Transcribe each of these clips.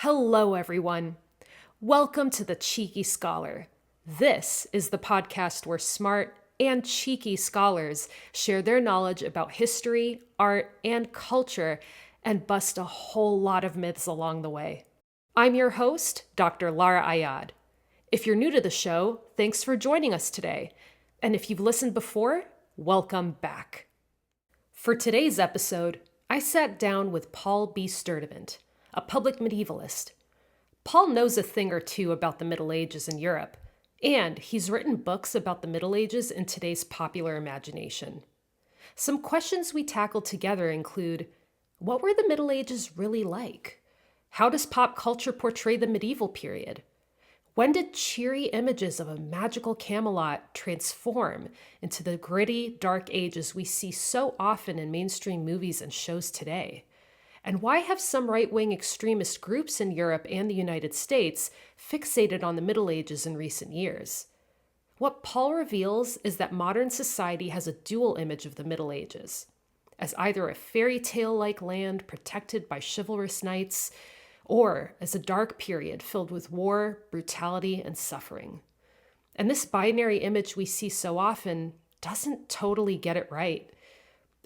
Hello, everyone. Welcome to The Cheeky Scholar. This is the podcast where smart and cheeky scholars share their knowledge about history, art, and culture and bust a whole lot of myths along the way. I'm your host, Dr. Lara Ayad. If you're new to the show, thanks for joining us today. And if you've listened before, welcome back. For today's episode, I sat down with Paul B. Sturtevant, a public medievalist. Paul knows a thing or two about the Middle Ages in Europe, and he's written books about the Middle Ages in today's popular imagination. Some questions we tackled together include, what were the Middle Ages really like? How does pop culture portray the medieval period? When did cheery images of a magical Camelot transform into the gritty, dark ages we see so often in mainstream movies and shows today? And why have some right-wing extremist groups in Europe and the United States fixated on the Middle Ages in recent years? What Paul reveals is that modern society has a dual image of the Middle Ages, as either a fairy tale-like land protected by chivalrous knights, or as a dark period filled with war, brutality, and suffering. And this binary image we see so often doesn't totally get it right.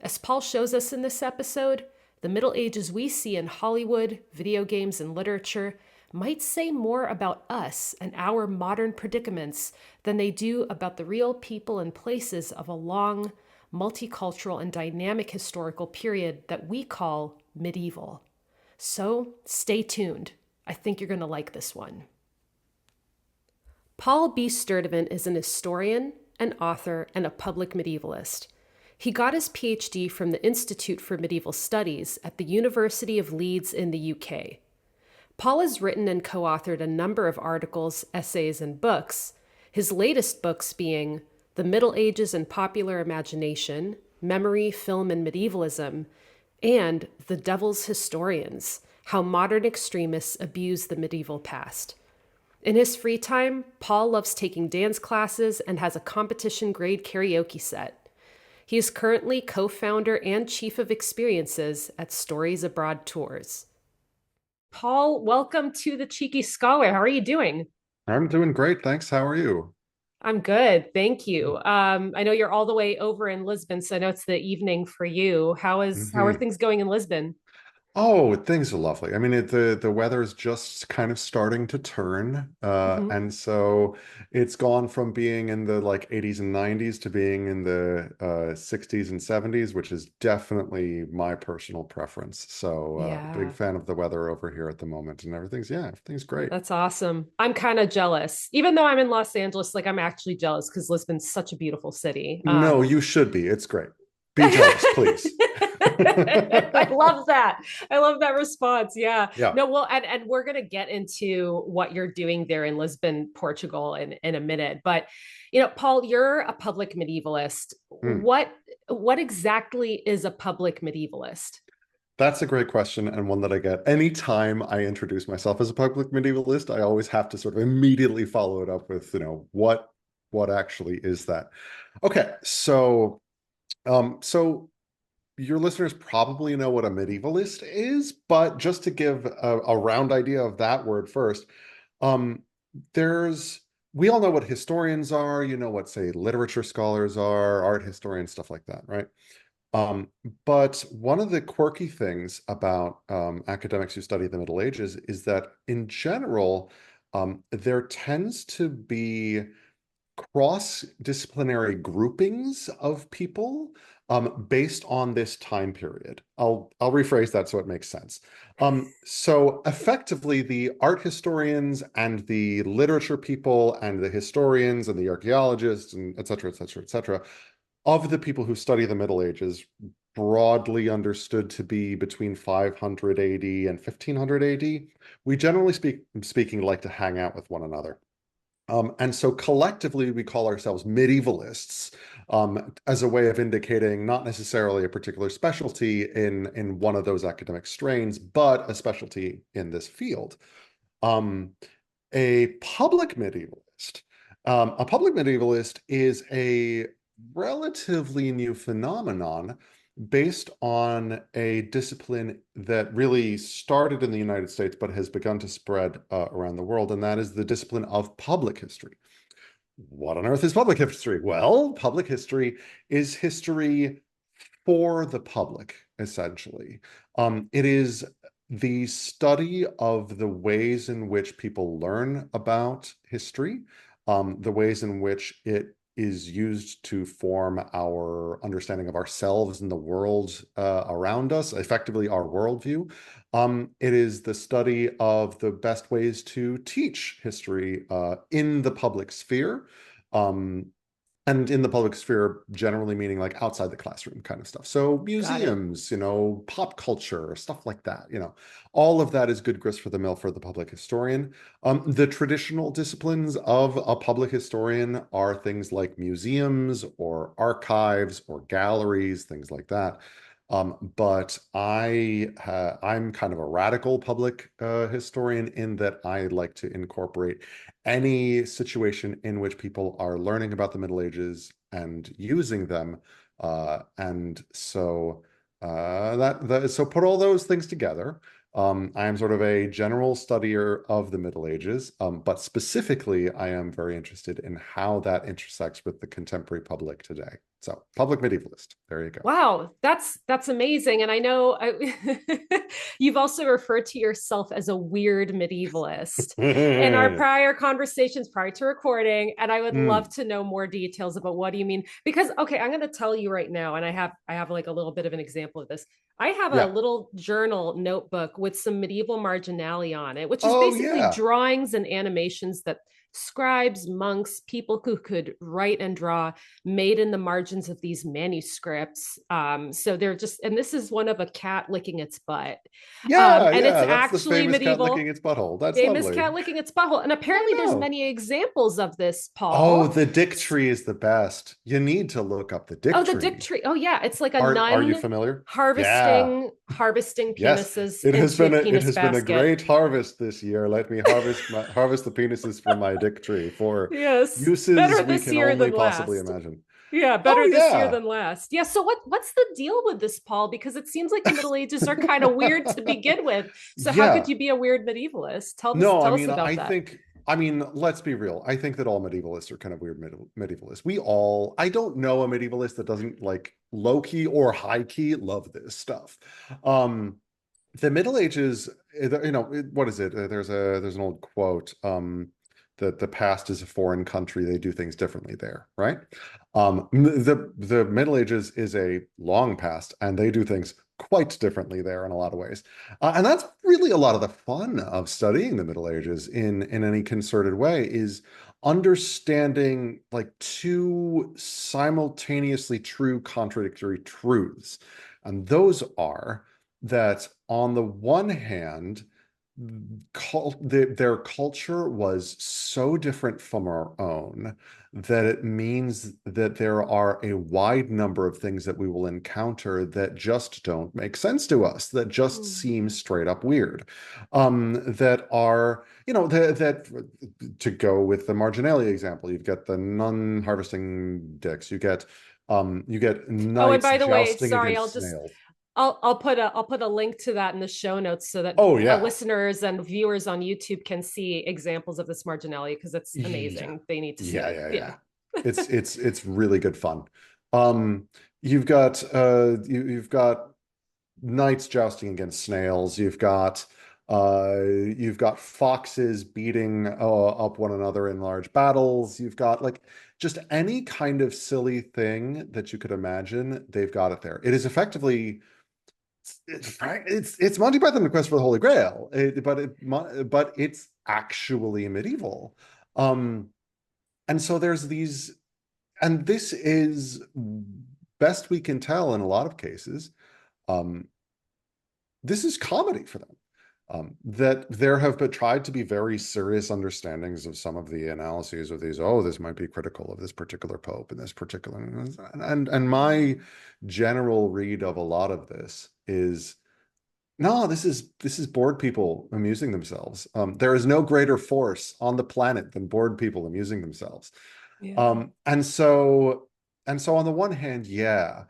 As Paul shows us in this episode, the Middle Ages we see in Hollywood, video games, and literature might say more about us and our modern predicaments than they do about the real people and places of a long, multicultural, and dynamic historical period that we call medieval. So stay tuned. I think you're going to like this one. Paul B. Sturtevant is an historian, an author, and a public medievalist. He got his PhD from the Institute for Medieval Studies at the University of Leeds in the UK. Paul has written and co-authored a number of articles, essays, and books, his latest books being The Middle Ages and Popular Imagination, Memory, Film, and Medievalism, and The Devil's Historians, How Modern Extremists Abuse the Medieval Past. In his free time, Paul loves taking dance classes and has a competition-grade karaoke set. He is currently co-founder and chief of experiences at Stories Abroad Tours. Paul, welcome to The Cheeky Scholar. How are you doing? I'm doing great, thanks. How are you? I'm good, thank you. I know you're all the way over in Lisbon, so I know it's the evening for you. How are hmm things going in Lisbon? Oh, things are lovely. I mean, the weather is just kind of starting to turn, Mhm. and so it's gone from being in the like 80s and 90s to being in the 60s and 70s, which is definitely my personal preference. So, big Yeah. fan of the weather over here at the moment, and everything's great. That's awesome. I'm kind of jealous. Even though I'm in Los Angeles, like I'm actually jealous because Lisbon's such a beautiful city. No, you should be. It's great. Be jealous, please. I love that. I love that response. Yeah. Yeah. No, well, and we're gonna get into what you're doing there in Lisbon, Portugal in a minute. But Paul, you're a public medievalist. Hmm. What exactly is a public medievalist? That's a great question, and one that I get anytime I introduce myself as a public medievalist. I always have to sort of immediately follow it up with, what actually is that? Okay, so your listeners probably know what a medievalist is, but just to give a round idea of that word first, um, there's we all know what historians are, what, say, literature scholars are, art historians, stuff like that, right? Um, but one of the quirky things about academics who study the Middle Ages is that in general, there tends to be cross-disciplinary groupings of people based on this time period. I'll rephrase that so it makes sense. So effectively, the art historians and the literature people and the historians and the archaeologists and et cetera, et cetera, et cetera, of the people who study the Middle Ages, broadly understood to be between 500 AD and 1500 AD, we generally speaking like to hang out with one another. And so collectively, we call ourselves medievalists as a way of indicating not necessarily a particular specialty in one of those academic strains, but a specialty in this field. Um, a public medievalist. A public medievalist is a relatively new phenomenon based on a discipline that really started in the United States but has begun to spread around the world, and that is the discipline of public history. What on earth is public history? Well, public history is history for the public, essentially. It is the study of the ways in which people learn about history, the ways in which it is used to form our understanding of ourselves and the world around us, effectively our worldview. It is the study of the best ways to teach history in the public sphere. Um, and in the public sphere, generally meaning like outside the classroom kind of stuff. So Got it. museums, pop culture, stuff like that, all of that is good grist for the mill for the public historian. The traditional disciplines of a public historian are things like museums or archives or galleries, things like that. But I'm kind of a radical public historian in that I like to incorporate any situation in which people are learning about the Middle Ages and using them. And so so put all those things together. I am sort of a general studier of the Middle Ages, but specifically, I am very interested in how that intersects with the contemporary public today. So, public medievalist. There you go. Wow, that's amazing. And I know you've also referred to yourself as a weird medievalist in our prior conversations prior to recording, and I would love Mm, to know more details about what do you mean? Because okay, I'm going to tell you right now, and I have like a little bit of an example of this. I have a yeah. little journal notebook with some medieval marginalia on it, which is Oh, basically yeah. drawings and animations that scribes, monks, people who could write and draw made in the margins of these manuscripts. So they're just, and this is one of a cat licking its butt. Yeah, And it's yeah. That's the actually famous cat licking medieval. its butthole. That's Famous lovely. cat licking its butthole. And I apparently there's know. many examples of this, Oh, Paul. the Dick tree is the best. You need to look up the Dick Oh, the dick tree. tree. Oh yeah, it's like a Are you nun familiar? Yeah. harvesting Yes. penises It has into a been penis a basket. great harvest this year. Let me harvest the penises from my Dick tree for Yes, uses better we this can year only than possibly last. imagine. Yeah, Oh better this year yeah. than last. Yeah, so what's the deal with this, Paul? Because it seems like the Middle Ages are kind of weird to begin with. So how could Yeah. you be a weird medievalist? No, I Tell us mean, about that. let's be real. I think that all medievalists are kind of weird medievalists. I don't know a medievalist that doesn't like low key or high key love this stuff. Um, the Middle Ages, what is it? There's an old quote, that the past is a foreign country. They do things differently there, right? The Middle Ages is a long past, and they do things quite differently there in a lot of ways. And that's really a lot of the fun of studying the Middle Ages in any concerted way is understanding like two simultaneously true contradictory truths. And those are that on the one hand, their culture was so different from our own that it means that there are a wide number of things that we will encounter that just don't make sense to us, that just seem Mhm. straight up weird, that are, to go with the Marginalia example, you've got the nun harvesting dicks, you get Oh, and knights by the way, jousting sorry, against snails. I'll put a link to that in the show notes so that Oh yeah. listeners and viewers on YouTube can see examples of this marginalia because it's Yeah. amazing. They need to see Yeah, it. yeah, Yeah. yeah. It's really good fun. Um, you've got knights jousting against snails. You've got foxes beating up one another in large battles. You've got like just any kind of silly thing that you could imagine, they've got it there. It is effectively it's Monty Python and the Quest for the Holy Grail, but it's actually medieval. Um, and so there's these, and this is best we can tell in a lot of cases. Um, this is comedy for them. That there have been tried to be very serious understandings of some of the analyses of these. Oh, this might be critical of this particular pope and this particular, and my Mm. general read of a lot of this is no, this is bored people amusing themselves. There is no greater force on the planet than bored people amusing themselves. Yeah. Um, and so and so on the one hand, yeah,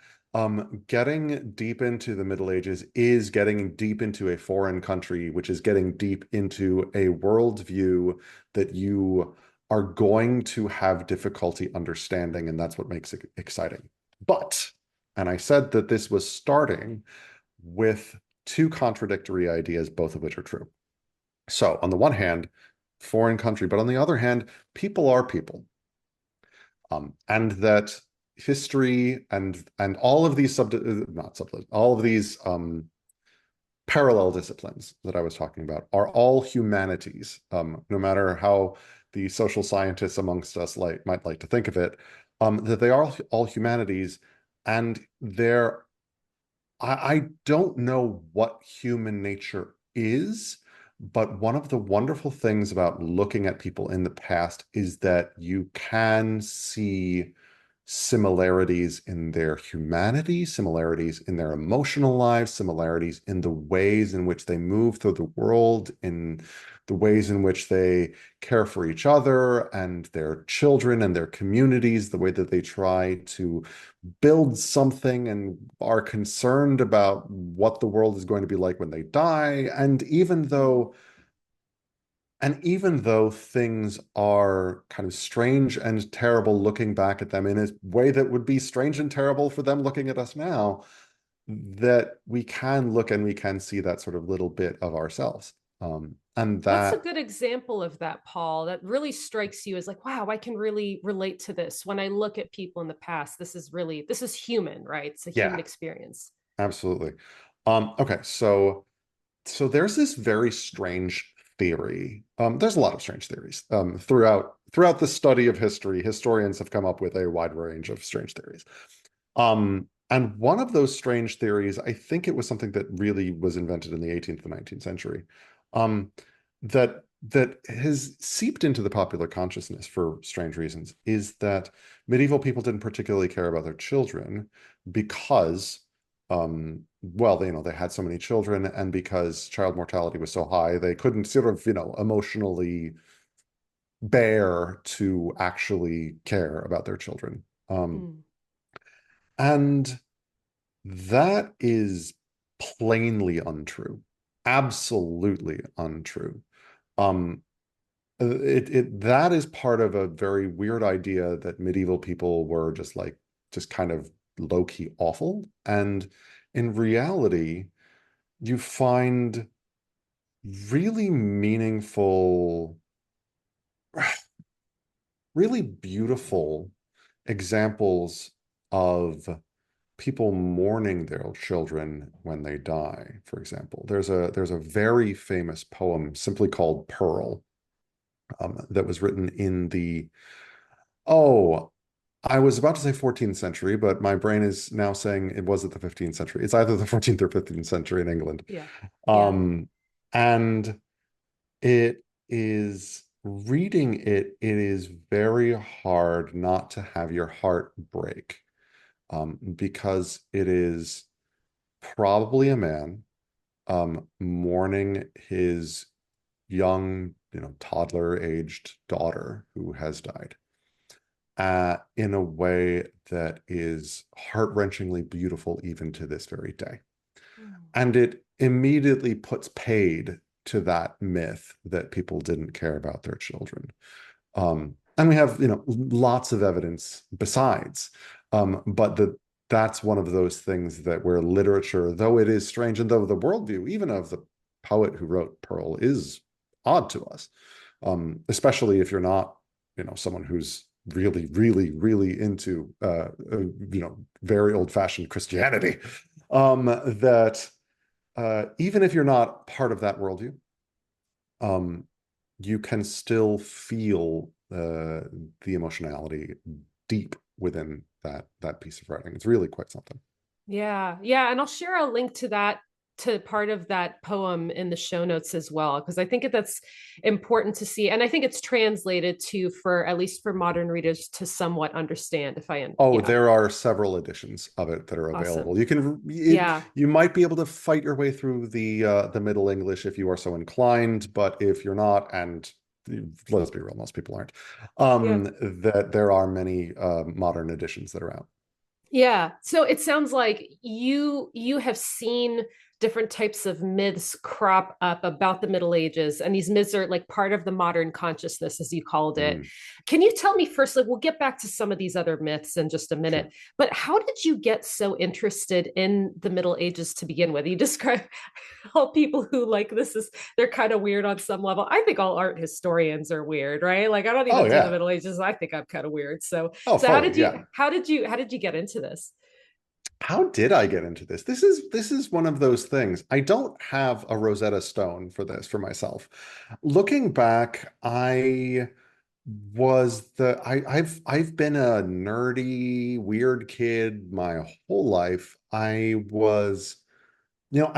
Getting deep into the Middle Ages is getting deep into a foreign country, which is getting deep into a worldview that you are going to have difficulty understanding, and that's what makes it exciting. But, and I said that this was starting with two contradictory ideas, both of which are true. So, on the one hand, foreign country, but on the other hand, people are people. And that history and all of these not sub all of these parallel disciplines that I was talking about are all humanities, no matter how the social scientists amongst us might like to think of it, that they are all humanities, and they're I don't know what human nature is, but one of the wonderful things about looking at people in the past is that you can see similarities in their humanity, similarities in their emotional lives, similarities in the ways in which they move through the world, in the ways in which they care for each other and their children and their communities, the way that they try to build something and are concerned about what the world is going to be like when they die. And even though things are kind of strange and terrible looking back at them in a way that would be strange and terrible for them looking at us now, that we can look and we can see that sort of little bit of ourselves. And What's a that, good example of that, Paul, that really strikes you as like, wow, I can really relate to this when I look at people in the past? This is human, right? It's a human yeah, experience. absolutely. Okay, so there's this very strange theory. There's a lot of strange theories throughout the study of history. Historians have come up with a wide range of strange theories. And one of those strange theories, I think it was something that really was invented in the 18th and 19th century, um, that has seeped into the popular consciousness for strange reasons, is that medieval people didn't particularly care about their children because, well, they had so many children, and because child mortality was so high, they couldn't sort of, emotionally bear to actually care about their children. Mm. And that is plainly untrue, absolutely untrue. Um, that is part of a very weird idea that medieval people were just kind of low-key awful. And in reality, you find really meaningful, really beautiful examples of people mourning their children when they die. For example, there's a very famous poem simply called Pearl, that was written in the, oh, I was about to say 14th century, but my brain is now saying it was at the 15th century. It's either the 14th or 15th century in England. Yeah. Yeah. Um, and it is reading it, it is very hard not to have your heart break, because it is probably a man, mourning his young, toddler-aged daughter who has died, in a way that is heart-wrenchingly beautiful even to this very day. Mm. And it immediately puts paid to that myth that people didn't care about their children. And we have, lots of evidence besides. But that's one of those things that where literature, though it is strange, and though the worldview, even of the poet who wrote Pearl, is odd to us, especially if you're not, someone who's really, really, really into, very old-fashioned Christianity, that even if you're not part of that worldview, um, you can still feel the emotionality deep within that piece of writing. It's really quite something. Yeah, yeah, and I'll share a link to that to part of that poem in the show notes as well because I think that's important to see, and I think it's translated to for at least for modern readers to somewhat understand. If I, Oh, yeah, there are several editions of it that are awesome. available. Yeah, You might be able to fight your way through the Middle English if you are so inclined, but if you're not, and let's be real, most people aren't, yeah. that there are many modern editions that are out. Yeah. So it sounds like you have seen different types of myths crop up about the Middle Ages, and these myths are like part of the modern consciousness, as you called it. Mm, Can you tell me first, like we'll get back to some of these other myths in just a sure. minute, but how did you get so interested in the Middle Ages to begin with? You describe all people who like this is they're kind of weird on some level. I think all art historians are weird, right? Like I don't Oh even do the yeah. Middle Ages. I think I'm kind of weird. So Oh, so how fully. did you Yeah. get into this? How did I get into this? This is one of those things. I don't have a Rosetta Stone for this for myself. Looking back, I've been a nerdy, weird kid my whole life. I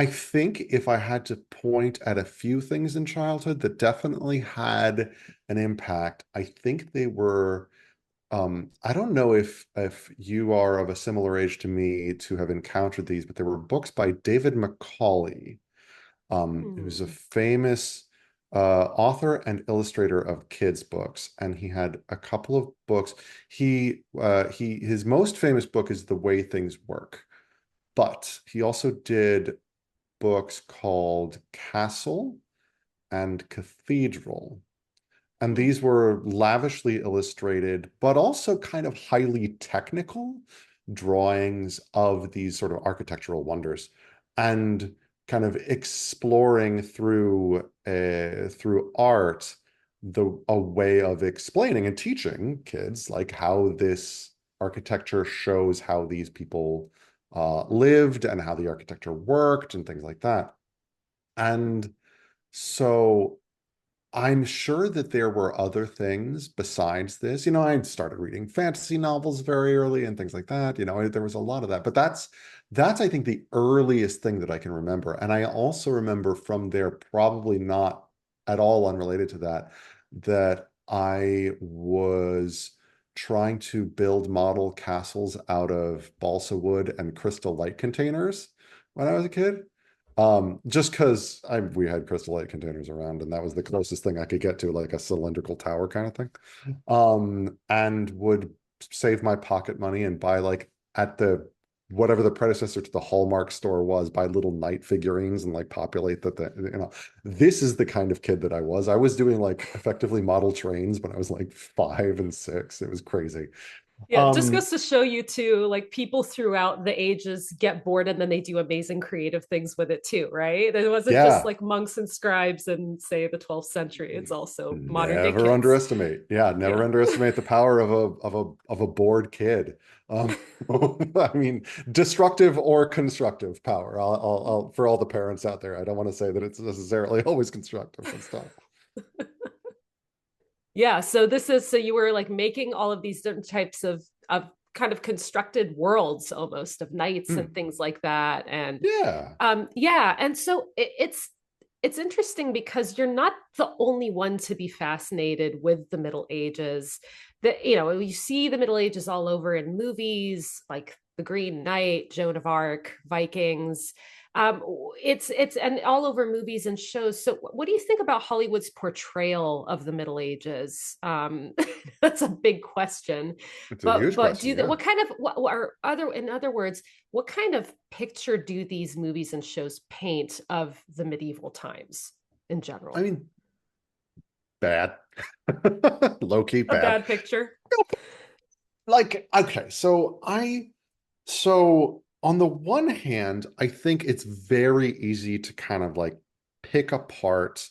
think if I had to point at a few things in childhood that definitely had an impact, I think they were I don't know if you are of a similar age to me to have encountered these, but there were books by David Macaulay, who's a Hmm. famous author and illustrator of kids' books, and he had a couple of books. He his most famous book is The Way Things Work, but he also did books called Castle and Cathedral. And Hmm. these were lavishly illustrated, but also kind of highly technical drawings of these sort of architectural wonders, and kind of exploring through art a way of explaining and teaching kids like how this architecture shows how these people lived and how the architecture worked and things like that. And so I'm sure that there were other things besides this. I started reading fantasy novels very early and things like that. There was a lot of that. But that's I think the earliest thing that I can remember. And I also remember from there, probably not at all unrelated to that, that I was trying to build model castles out of balsa wood and crystal light containers when I was a kid. Just because we had crystal light containers around, and that was the closest thing I could get to like a cylindrical tower kind of thing. And would save my pocket money and buy like at the whatever the predecessor to the Hallmark store was, buy little knight figurines and like populate this is the kind of kid that I was. I was doing like effectively model trains when I was like 5 and 6. It was crazy. Yeah, it just Um, goes to show you too, like people throughout the ages get bored and then they do amazing creative things with it too, right? It wasn't just yeah. like monks and scribes in, say, the 12th century. It's also modern day Never kids. underestimate. Yeah, never Yeah. underestimate the power of a bored kid. Um, I mean, destructive or constructive power. For all the parents out there, I don't want to say that it's necessarily always constructive, but still. Yeah, so this is so you were like making all of these different types of kind of constructed worlds almost of knights and Hmm. things like that. And Yeah. yeah, and so it's interesting because you're not the only one to be fascinated with the Middle Ages. That you see the Middle Ages all over in movies like The Green Knight, Joan of Arc, Vikings. Um, it's and all over movies and shows. So, what do you think about Hollywood's portrayal of the Middle Ages? That's a big question, It's a but huge question. Yeah. what kind of what are other in other words, what kind of picture do these movies and shows paint of the medieval times in I general? mean, bad. Low key A bad. bad picture. Like, okay, so on the one hand, I think it's very easy to kind of like pick apart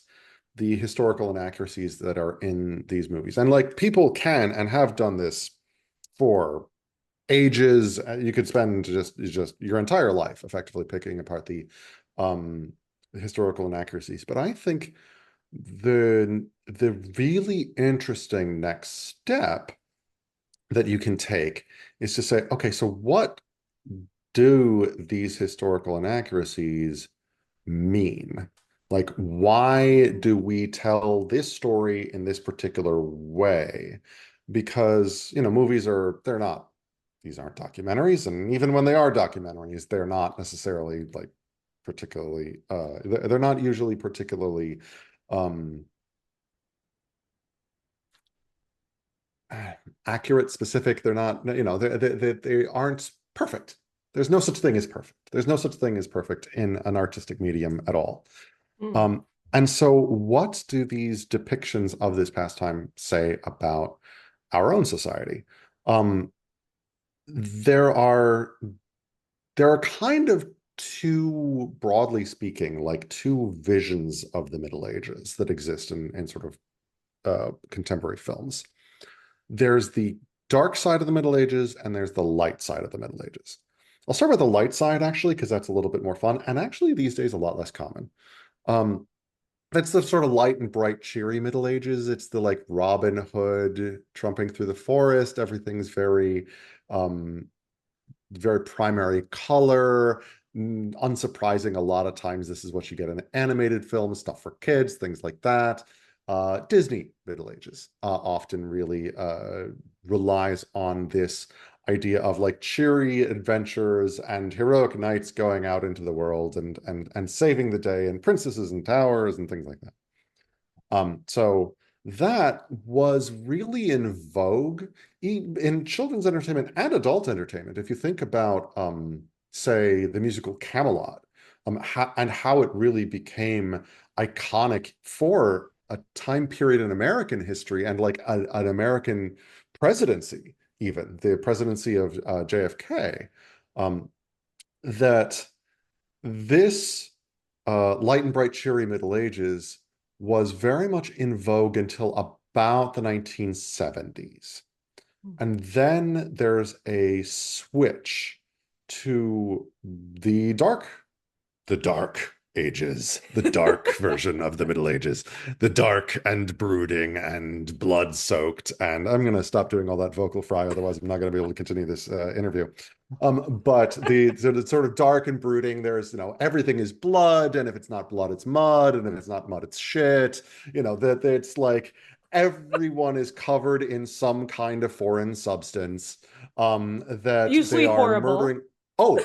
the historical inaccuracies that are in these movies. And like people can and have done this for ages. You could spend just your entire life effectively picking apart the historical inaccuracies. But I think the really interesting next step that you can take is to say, okay, so what do these historical inaccuracies mean? Like, why do we tell this story in this particular way? Because, they're not, these aren't documentaries. And even when they are documentaries, they're not necessarily like particularly, they're not usually particularly um, accurate, specific. They're not, they aren't perfect. There's no such thing as perfect. There's no such thing as perfect in an artistic medium at all. Mm. Um, and so what do these depictions of this pastime say about our own society? Um, there are there are kind of two, broadly speaking, like two visions of the Middle Ages that exist in sort of contemporary films. There's the dark side of the Middle Ages and there's the light side of the Middle Ages. I'll start with the light side actually, because that's a little bit more fun and actually these days a lot less common. Um, that's the sort of light and bright, cheery Middle Ages. It's the like Robin Hood trumping through the forest. Everything's um, very primary color. Unsurprising, a lot of times this is what you get in animated films, stuff for kids, things like that. Disney Middle Ages often really relies on this idea of like cheery adventures and heroic knights going out into the world and saving the day and princesses and towers and things like that. So that was really in vogue in children's entertainment and adult entertainment. If you think about, say, the musical Camelot, and how it really became iconic for a time period in American history and like an American presidency, even the presidency of JFK, um, that this light and bright, cheery Middle Ages was very much in vogue until about the 1970s. And then there's a switch to the dark ages, the dark version of the Middle Ages, the dark and brooding and blood soaked. And I'm going to stop doing all that vocal fry, otherwise I'm not going to be able to continue this interview. But the sort of dark and brooding, there's, everything is blood, and if it's not blood, it's mud, and if it's not mud, it's shit. That it's like everyone is covered in some kind of foreign substance, that they Usually are horrible. murdering. Oh,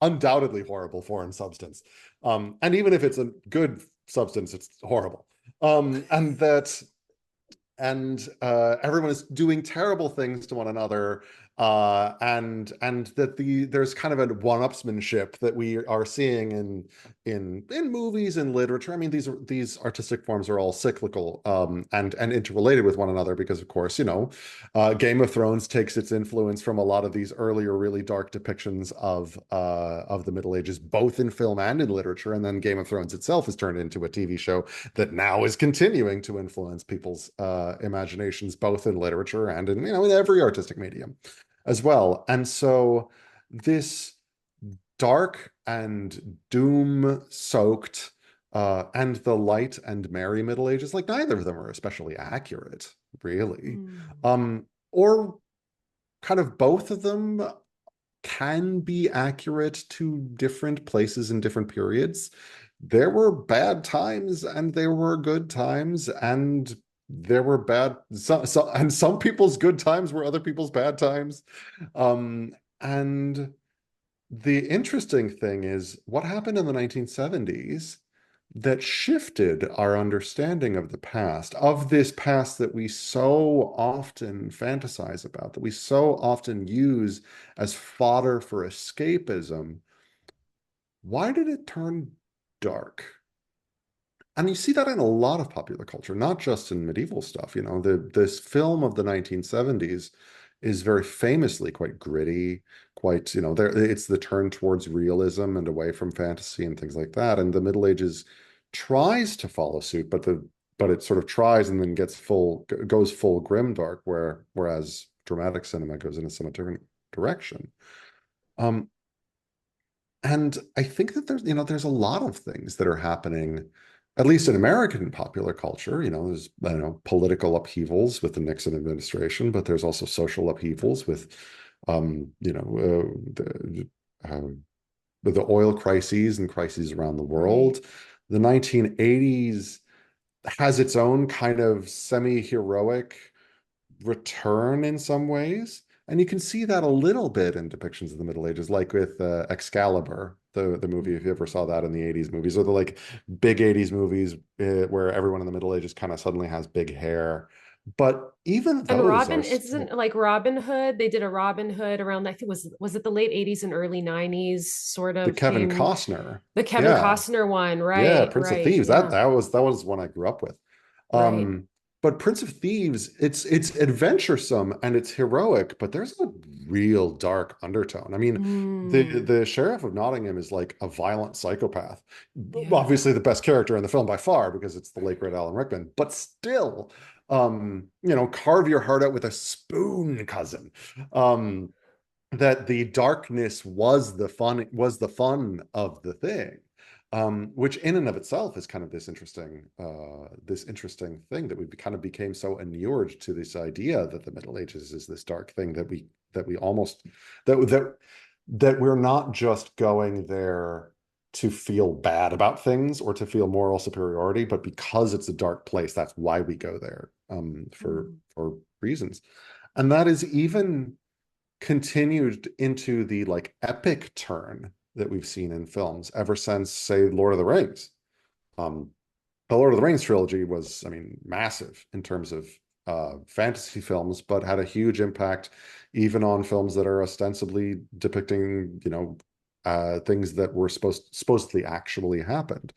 undoubtedly horrible foreign substance. And even if it's a good substance, it's horrible. And that everyone is doing terrible things to one another, and that there's kind of a one-upsmanship that we are seeing in movies and literature. I mean, these artistic forms are all cyclical, and interrelated with one another because, of course, Game of Thrones takes its influence from a lot of these earlier really dark depictions of the Middle Ages, both in film and in literature, and then Game of Thrones itself is turned into a TV show that now is continuing to influence people's imaginations, both in literature and in every artistic medium as well. And so this dark and doom-soaked and the light and merry Middle Ages, like neither of them are especially accurate, really. Mm. Or kind of both of them can be accurate to different places in different periods. There were bad times and there were good times, and there were and some people's good times were other people's bad times. And the interesting thing is what happened in the 1970s that shifted our understanding of the past, of this past that we so often fantasize about, that we so often use as fodder for escapism. Why did it turn dark? And you see that in a lot of popular culture, not just in medieval stuff. This film of the 1970s is very famously quite gritty, quite, it's the turn towards realism and away from fantasy and things like that. And the Middle Ages tries to follow suit, but it sort of tries and then goes full grimdark, whereas dramatic cinema goes in a somewhat different direction. Um, and I think that there's a lot of things that are happening, at least in American popular culture. There's, I don't know, political upheavals with the Nixon administration, but there's also social upheavals with, um, you know, uh, the oil crises and crises around the Right. world. The 1980s has its own kind of semi-heroic return in some ways. And you can see that a little bit in depictions of the Middle Ages, like with Excalibur, the movie, if you ever saw that in the 80s movies, or the like big 80s movies where everyone in the Middle Ages kind of suddenly has big hair. But even And those are Robin isn't still like Robin Hood. They did a Robin Hood around, I think was it the late 80s and early 90s sort the of Kevin came Costner. the Kevin Yeah. Costner one, Yeah, right, Prince of right, Thieves. yeah, That was one I grew up with. right. Um, but Prince of Thieves, it's adventuresome and it's heroic, but there's a real dark undertone. I mean, Mm, the Sheriff of Nottingham is like a violent psychopath. yeah. Obviously, the best character in the film by far because it's the late great Alan Rickman, but still, carve your heart out with a spoon, cousin. Um, that the darkness was the fun of the thing, which in and of itself is kind of this interesting thing that we kind of became so inured to this idea that the Middle Ages is this dark thing that we almost that we're not just going there to feel bad about things or to feel moral superiority, but because it's a dark place, that's why we go there, for Mm. reasons. And that is even continued into the like epic turn that we've seen in films ever since, say, Lord of the Rings. Um, the Lord of the Rings trilogy was, I mean, massive in terms of fantasy films, but had a huge impact even on films that are ostensibly depicting, things that were supposedly actually happened.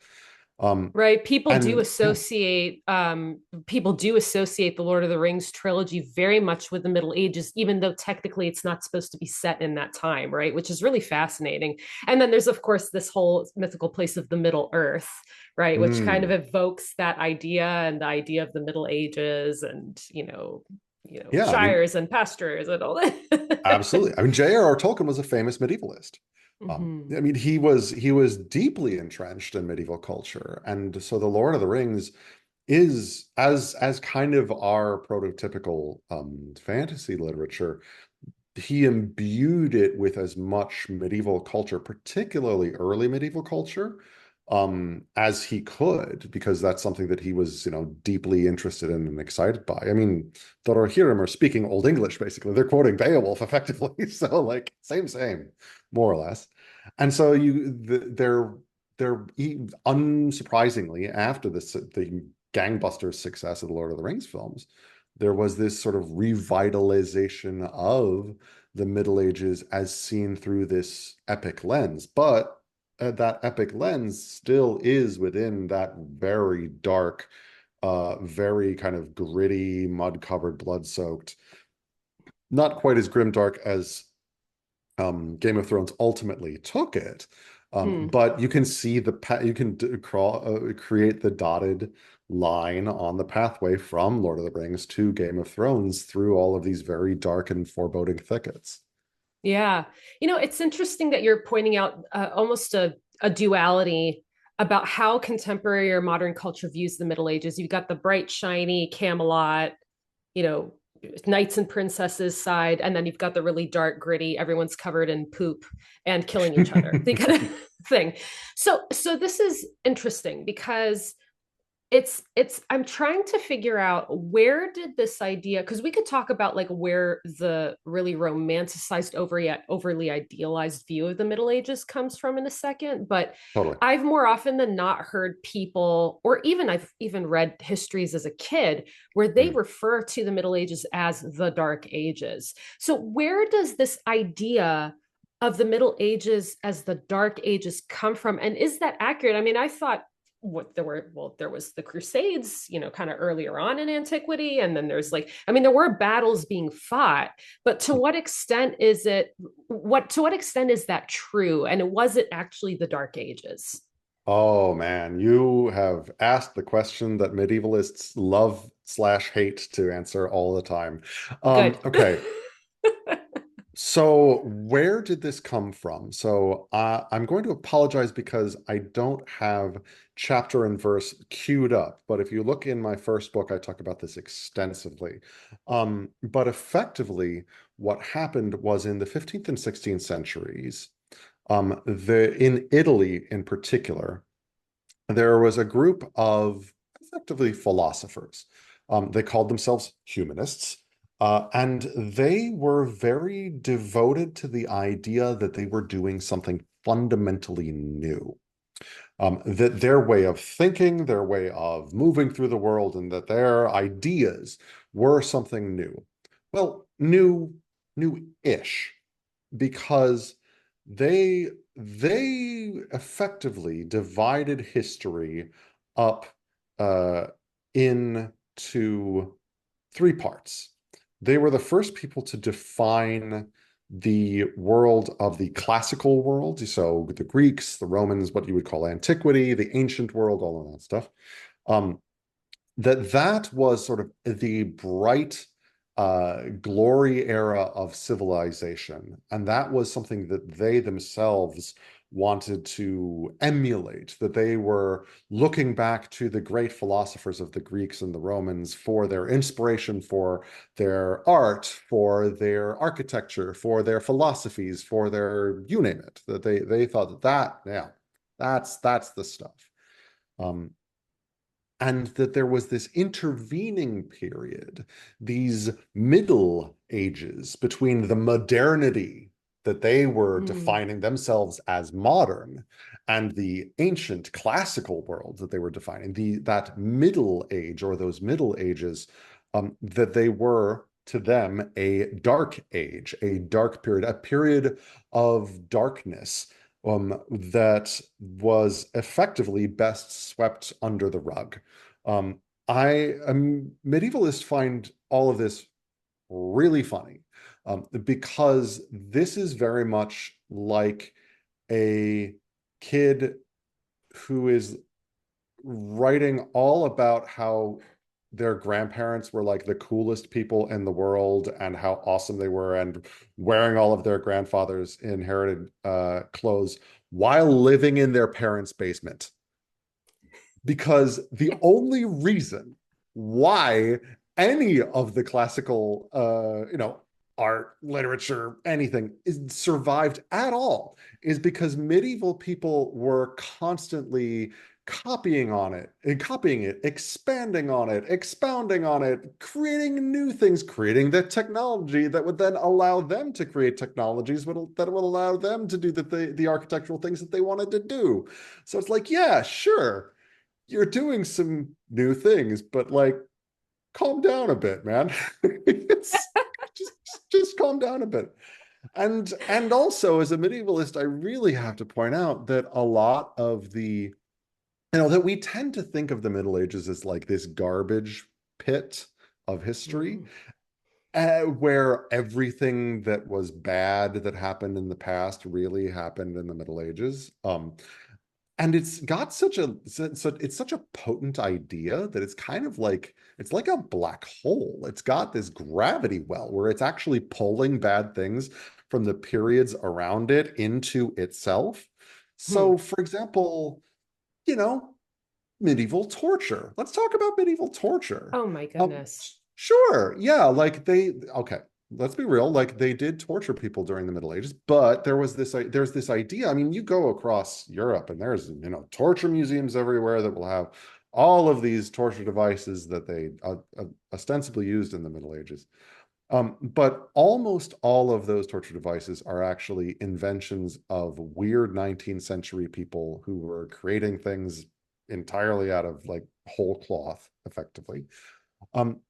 Um, Right. and yeah, People do associate the Lord of the Rings trilogy very much with the Middle Ages, even though technically it's not supposed to be set in that time, right? Which is really fascinating. And then there's of course this whole mythical place of the Middle Earth, right? Which kind of mm, evokes that idea and the idea of the Middle Ages and yeah, I mean, shires and pastures and all that. absolutely. I mean, J.R.R. Tolkien was a famous medievalist. Mhm. I mean, he was deeply entrenched in medieval culture, and so the Lord of the Rings is as kind of our prototypical fantasy literature. He imbued it with as much medieval culture, particularly early medieval culture, as he could, because that's something that he was, deeply interested in and excited by. I mean, the Rohirrim are speaking Old English, basically. They're quoting Beowulf effectively. So, like, same, more or less. And so unsurprisingly, after the gangbusters success of the Lord of the Rings films, there was this sort of revitalization of the Middle Ages as seen through this epic lens. But that epic lens still is within that very dark, very kind of gritty, mud-covered, blood-soaked, not quite as grimdark as Game of Thrones ultimately took it. Hmm. But you can see you can create the dotted line on the pathway from Lord of the Rings to Game of Thrones through all of these very dark and foreboding thickets. Yeah. It's interesting that you're pointing out almost a duality about how contemporary or modern culture views the Middle Ages. You've got the bright, shiny Camelot, you know, knights and princesses side, and then you've got the really dark, gritty, everyone's covered in poop and killing each other, the kind of thing. So this is interesting because it's I'm trying to figure out where did this idea, because we could talk about like where the really romanticized overly idealized view of the Middle Ages comes from in a second, but Totally. I've more often than not heard people, or even I've even read histories as a kid where they Mm. refer to the Middle Ages as the Dark Ages. So where does this idea of the Middle Ages as the Dark Ages come from, and is that accurate? I mean, I thought there was the Crusades, kind of earlier on in antiquity, and then there's like, I mean, there were battles being fought, but to what extent is that true, and was it actually the Dark Ages? Oh man, you have asked the question that medievalists love slash hate to answer all the time. Good. Okay, so where did this come from? So I'm going to apologize because I don't have chapter and verse queued up. But if you look in my first book, I talk about this extensively. But effectively, what happened was in the 15th and 16th centuries, in Italy in particular, there was a group of effectively philosophers. They called themselves humanists, and they were very devoted to the idea that they were doing something fundamentally new. That their way of thinking, their way of moving through the world, and that their ideas were something new. Well, new-ish, because they effectively divided history up into three parts. They were the first people to define the world of the classical world. So the Greeks, the Romans, what you would call antiquity, the ancient world, all of that stuff. Um, that was sort of the bright glory era of civilization. And that was something that they themselves wanted to emulate, that they were looking back to the great philosophers of the Greeks and the Romans for their inspiration, for their art, for their architecture, for their philosophies, for their you name it. That they thought yeah, that's the stuff. Um, and that there was this intervening period, these middle ages between the modernity that they were Mm. defining themselves as modern and the ancient classical world that they were defining, that middle age or those middle ages, that they were to them a dark age, a dark period, a period of darkness, that was effectively best swept under the rug. Um, a medievalist, find all of this really funny, because this is very much like a kid who is writing all about how their grandparents were like the coolest people in the world and how awesome they were, and wearing all of their grandfather's inherited clothes while living in their parents' basement. Because the only reason why any of the classical art, literature, anything is survived at all is because medieval people were constantly copying on it and copying it, expanding on it, expounding on it, creating new things, creating the technology that would then allow them to create technologies that would allow them to do the architectural things that they wanted to do. So it's like, yeah, sure, you're doing some new things, but like, calm down a bit, man. It's just just calm down a bit. And also, as a medievalist, I really have to point out that a lot of that we tend to think of the Middle Ages as like this garbage pit of history, Mm. where everything that was bad that happened in the past really happened in the Middle Ages. And it's got it's such a potent idea that it's kind of like it's like a black hole. It's got this gravity well where it's actually pulling bad things from the periods around it into itself. Hmm. So, for example, you know, medieval torture. Let's talk about medieval torture. Oh my Um, goodness. sure, yeah, like okay, let's be real, like they did torture people during the Middle Ages, but there's this idea. I mean, you go across Europe and there's, torture museums everywhere that will have all of these torture devices that they ostensibly used in the Middle Ages. But almost all of those torture devices are actually inventions of weird 19th century people who were creating things entirely out of like whole cloth, effectively. Um,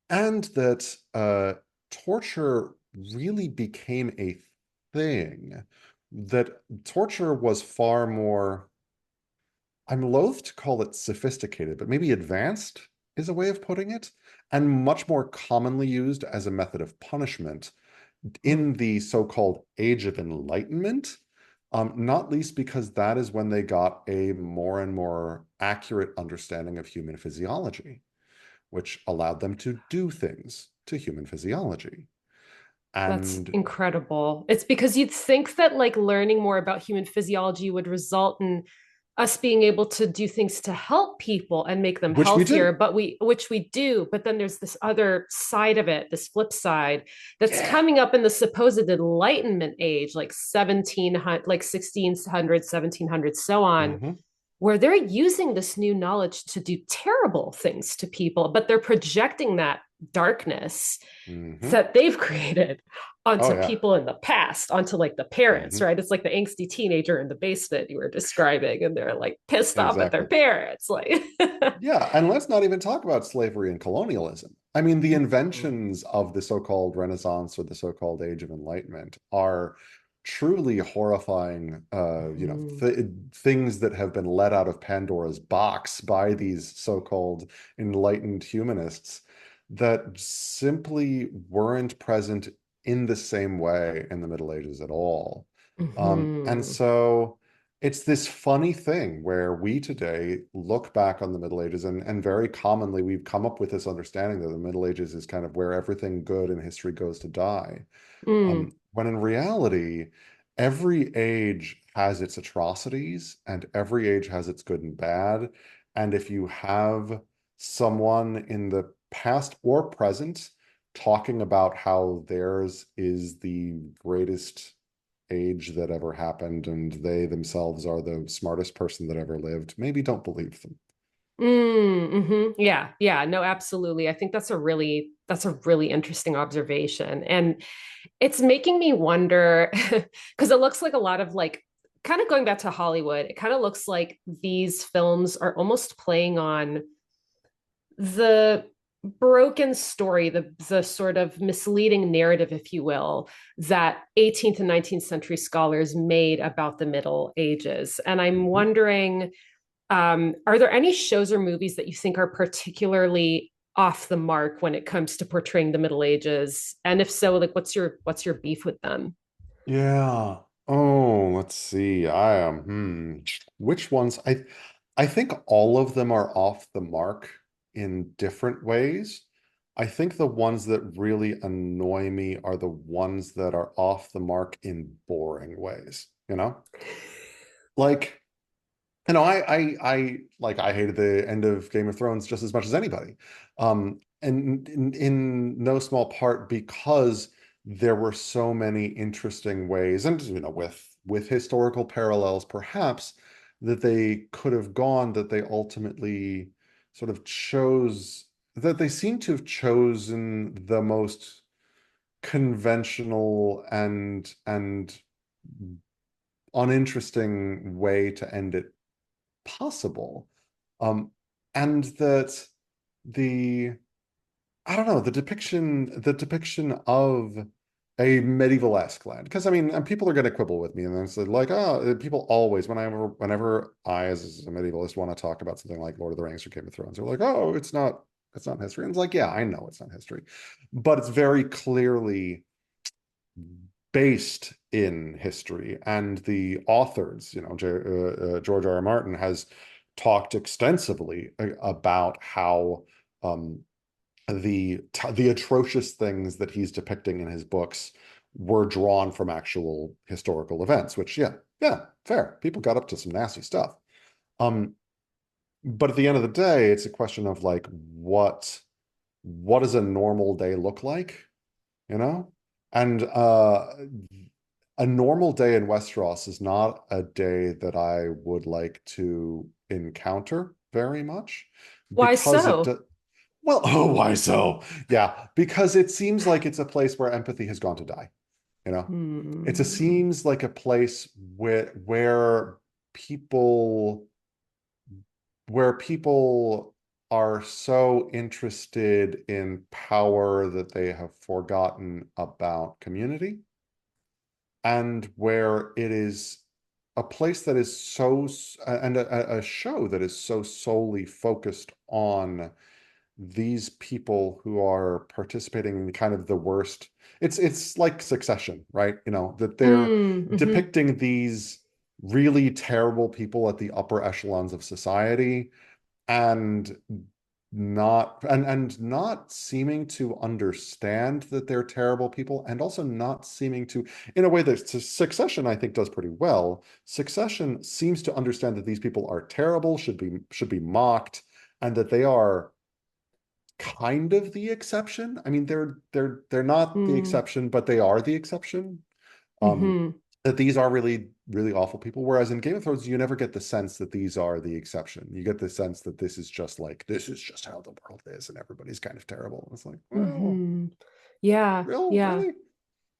and that torture really became a thing, that torture was far more, I'm loath to call it sophisticated, but maybe advanced is a way of putting it, and much more commonly used as a method of punishment Mm. in the so-called Age of Enlightenment, not least because that is when they got a more and more accurate understanding of human physiology, which allowed them to do things to human physiology. That's And incredible. It's because you'd think that like learning more about human physiology would result in us being able to do things to help people and make them which we healthier, do. but which we do, but then there's this other side of it, this flip side that's Yeah. coming up in the supposed enlightenment age, like 1700, like 1600, 1700, so on, Mhm. where they're using this new knowledge to do terrible things to people, but they're projecting that darkness Hmm. that they've created Oh onto yeah. people in the past, onto like the parents, Hmm. right? It's like the angsty teenager in the basement you were describing, and they're like pissed off at their Exactly. parents. Like, Yeah, and let's not even talk about slavery and colonialism. I mean, the mm-hmm. inventions of the so-called Renaissance or the so-called Age of Enlightenment are truly horrifying, Mm-hmm. things that have been let out of Pandora's box by these so-called enlightened humanists that simply weren't present in the same way in the Middle Ages at all. And Mm-hmm. so it's this funny thing where we today look back on the Middle Ages, and very commonly we've come up with this understanding that the Middle Ages is kind of where everything good in history goes to die. Mm. When in reality, every age has its atrocities and every age has its good and bad. And if you have someone in the past or present talking about how theirs is the greatest age that ever happened and they themselves are the smartest person that ever lived, maybe don't believe them. Mm-hmm. Yeah, yeah, no, absolutely. I think that's a really interesting observation. And it's making me wonder because it looks like a lot of like kind of going back to Hollywood, it kind of looks like these films are almost playing on the broken story, the sort of misleading narrative, if you will, that 18th and 19th century scholars made about the Middle Ages. And I'm Mhm. wondering, are there any shows or movies that you think are particularly off the mark when it comes to portraying the Middle Ages? And if so, like what's your beef with them? Yeah. Oh, let's see. I am, which ones? I think all of them are off the mark in different ways. I think the ones that really annoy me are the ones that are off the mark in boring ways, you know? Like, I hated the end of Game of Thrones just as much as anybody. And in no small part because there were so many interesting ways, and with historical parallels, perhaps, that they could have gone, that they ultimately sort of chose, that they seem to have chosen the most conventional and uninteresting way to end it possible. Um, and that the I don't know, the depiction of a medieval-esque land. Because I mean, and people are going to quibble with me and then say like, oh, people always, whenever I as a medievalist want to talk about something like Lord of the Rings or Game of Thrones, they're like, oh, it's not history. And it's like, yeah, I know it's not history, but it's very clearly based in history. And the authors, George R. R. Martin has talked extensively about how um, the atrocious things that he's depicting in his books were drawn from actual historical events, which, yeah, yeah, fair. People got up to some nasty stuff. Um, but at the end of the day, it's a question of like, what does a normal day look like? You know? And a normal day in Westeros is not a day that I would like to encounter very much Why because so? well, oh, why so? Yeah, because it seems like it's a place where empathy has gone to die, you know? It just Hmm. seems like a place where people where people are so interested in power that they have forgotten about community, and where it is a place that is and a show that is so solely focused on these people who are participating in kind of the worst. It's like Succession, right? That they're Mm-hmm. depicting these really terrible people at the upper echelons of society, and not seeming to understand that they're terrible people, and also not seeming to, in a way that Succession I think does pretty well. Succession seems to understand that these people are terrible, should be mocked, and that they are kind of the exception. I mean, they're not the Mm-hmm. exception, but they are the exception. Um, that these are really, really awful people. Whereas in Game of Thrones, you never get the sense that these are the exception. You get the sense that this is just like, this is just how the world is and everybody's kind of terrible. And it's like, well, Hmm. Yeah, yeah. really?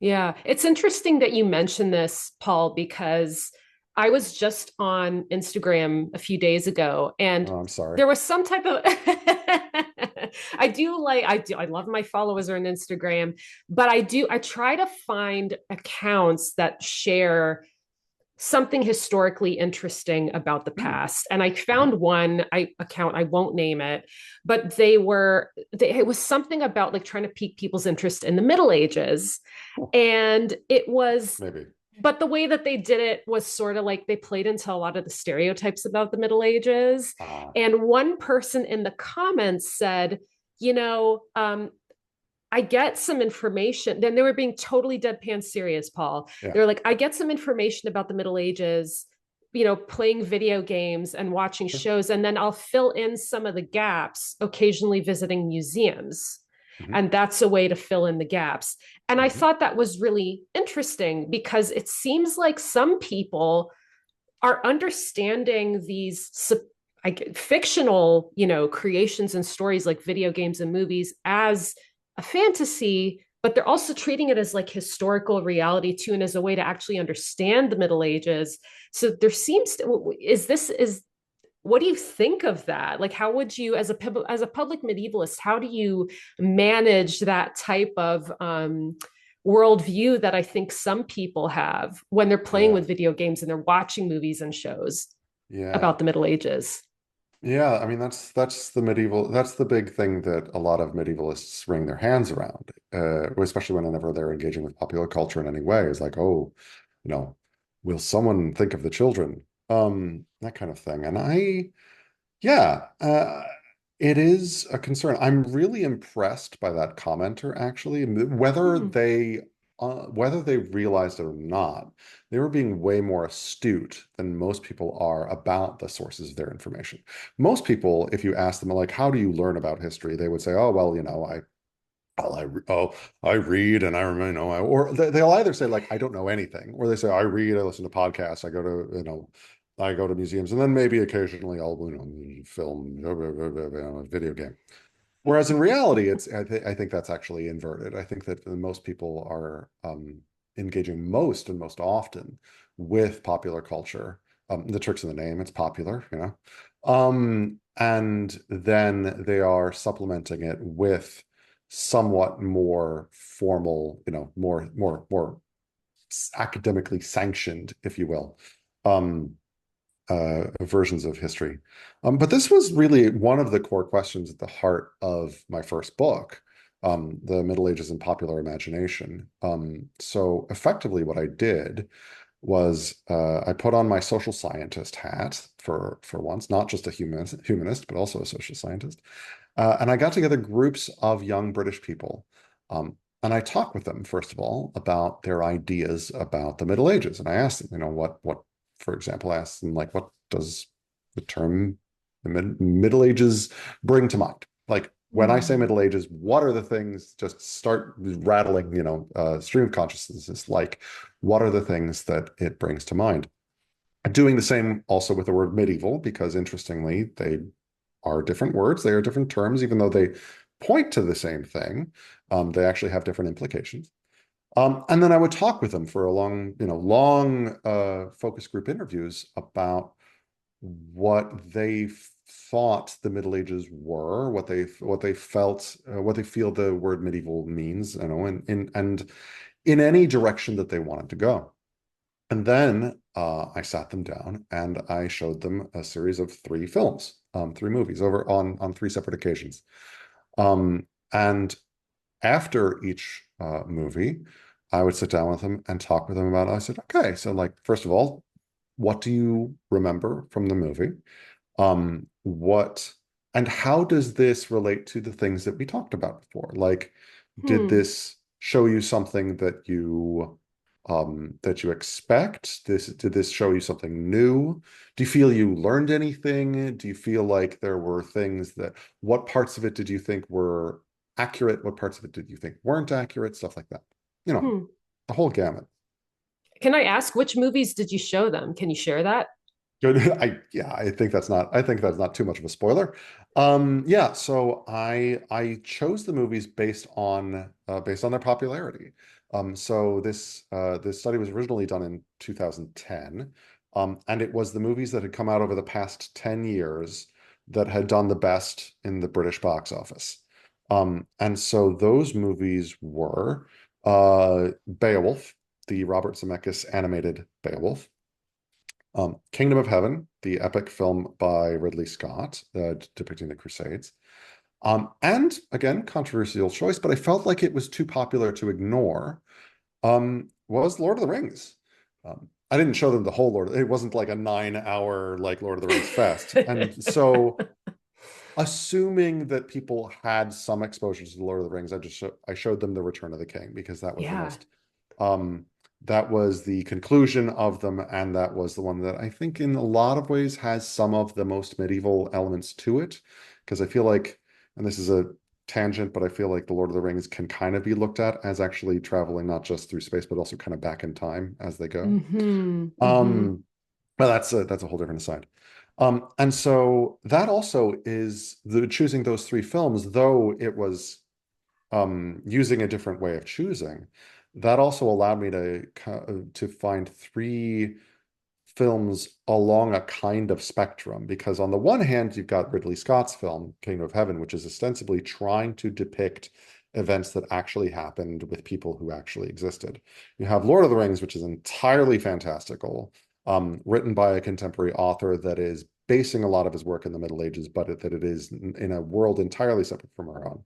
Yeah, it's interesting that you mentioned this, Paul, because I was just on Instagram a few days ago and Oh, I'm sorry. there was some type of I love my followers on Instagram, but I try to find accounts that share something historically interesting about the Hmm. past. And I Mhm. found one account, I won't name it, but it was something about like trying to pique people's interest in the Middle Ages. Cool. And it was, Maybe. but the way that they did it was sort of like they played into a lot of the stereotypes about the Middle Ages. Ah, And one person in the comments said, you know, I get some information. Then they were being totally deadpan serious, Paul. yeah, They were like, I get some information about the Middle Ages, you know, playing video games and watching sure. shows. And then I'll fill in some of the gaps, occasionally visiting museums. Hmm. And that's a way to fill in the gaps. And I Hmm. thought that was really interesting because it seems like some people are understanding these fictional, you know, creations and stories like video games and movies as a fantasy, but they're also treating it as like historical reality too, and as a way to actually understand the Middle Ages. So there seems to, is what do you think of that? Like, how would you, as a public medievalist, how do you manage that type of worldview that I think some people have when they're playing Yeah, with video games and they're watching movies and shows yeah. about the Middle Ages? Yeah, I mean that's the medieval that's the big thing that a lot of medievalists wring their hands around, especially whenever they're engaging with popular culture in any way, is like, oh, you know, will someone think of the children? That kind of thing. And yeah, it is a concern. I'm really impressed by that commenter, actually. Hmm. Whether they realized it or not, they were being way more astute than most people are about the sources of their information. Most people, if you ask them, like, how do you learn about history? They would say, oh, well, I read and I remember, or they'll either say like, I don't know anything, or they say, I read, I listen to podcasts, I go to museums, and then maybe occasionally I'll, film a video game. Whereas in reality, I think that's actually inverted. I think that most people are engaging most and most often with popular culture. The trick's in the name, it's popular, and then they are supplementing it with somewhat more formal, more academically sanctioned, if you will, um, versions of history. But this was really one of the core questions at the heart of my first book, The Middle Ages in Popular Imagination. So effectively, what I did was I put on my social scientist hat for once, not just a humanist, but also a social scientist. And I got together groups of young British people. And I talked with them, first of all, about their ideas about the Middle Ages. And I asked them, for example, I asked them, like, what does the term the Middle Ages bring to mind? Like, when I say Hmm. Middle Ages, what are the things, just start rattling, stream of consciousness, like, what are the things that it brings to mind? Doing the same also with the word medieval, because interestingly, they are different words. They are different terms, even though they point to the same thing. They actually have different implications. And then I would talk with them for a long focus group interviews about what they thought the Middle Ages were, what they felt, what they feel the word medieval means, and in any direction that they wanted to go. And then I sat them down and I showed them a series of three films, three movies over on three separate occasions. And after each movie, I would sit down with them and talk with them about it. I said, okay, so like, first of all, what do you remember from the movie? What and how does this relate to the things that we talked about before? Like, did Hmm. this show you something that you expect? Did this show you something new? Do you feel you learned anything? Do you feel like there were things what parts of it did you think were accurate? What parts of it did you think weren't accurate? Stuff like that. You know, Hmm. the whole gamut. Can I ask which movies did you show them? Can you share that? Good. I think that's not too much of a spoiler. Yeah, so I chose the movies based on their popularity. So this study was originally done in 2010, and it was the movies that had come out over the past 10 years that had done the best in the British box office. And so those movies were Beowulf, the Robert Zemeckis animated Beowulf. Kingdom of Heaven, the epic film by Ridley Scott, depicting the Crusades. And again, controversial choice, but I felt like it was too popular to ignore, was Lord of the Rings. I didn't show them the whole it wasn't like a 9 hour like Lord of the Rings fest. And so assuming that people had some exposure to the Lord of the Rings, I showed them the Return of the King because Yeah. um, that was the conclusion of them, and that was the one that I think in a lot of ways has some of the most medieval elements to it. Because I feel like, and this is a tangent, but I feel like the Lord of the Rings can kind of be looked at as actually traveling not just through space, but also kind of back in time as they go. Mm-hmm. Mm-hmm. Um, but that's a whole different aside. And so that also is the choosing those three films, though it was using a different way of choosing, that also allowed me to find three films along a kind of spectrum. Because on the one hand, you've got Ridley Scott's film, Kingdom of Heaven, which is ostensibly trying to depict events that actually happened with people who actually existed. You have Lord of the Rings, which is entirely fantastical, written by a contemporary author that is basing a lot of his work in the Middle Ages, but that it is in a world entirely separate from our own.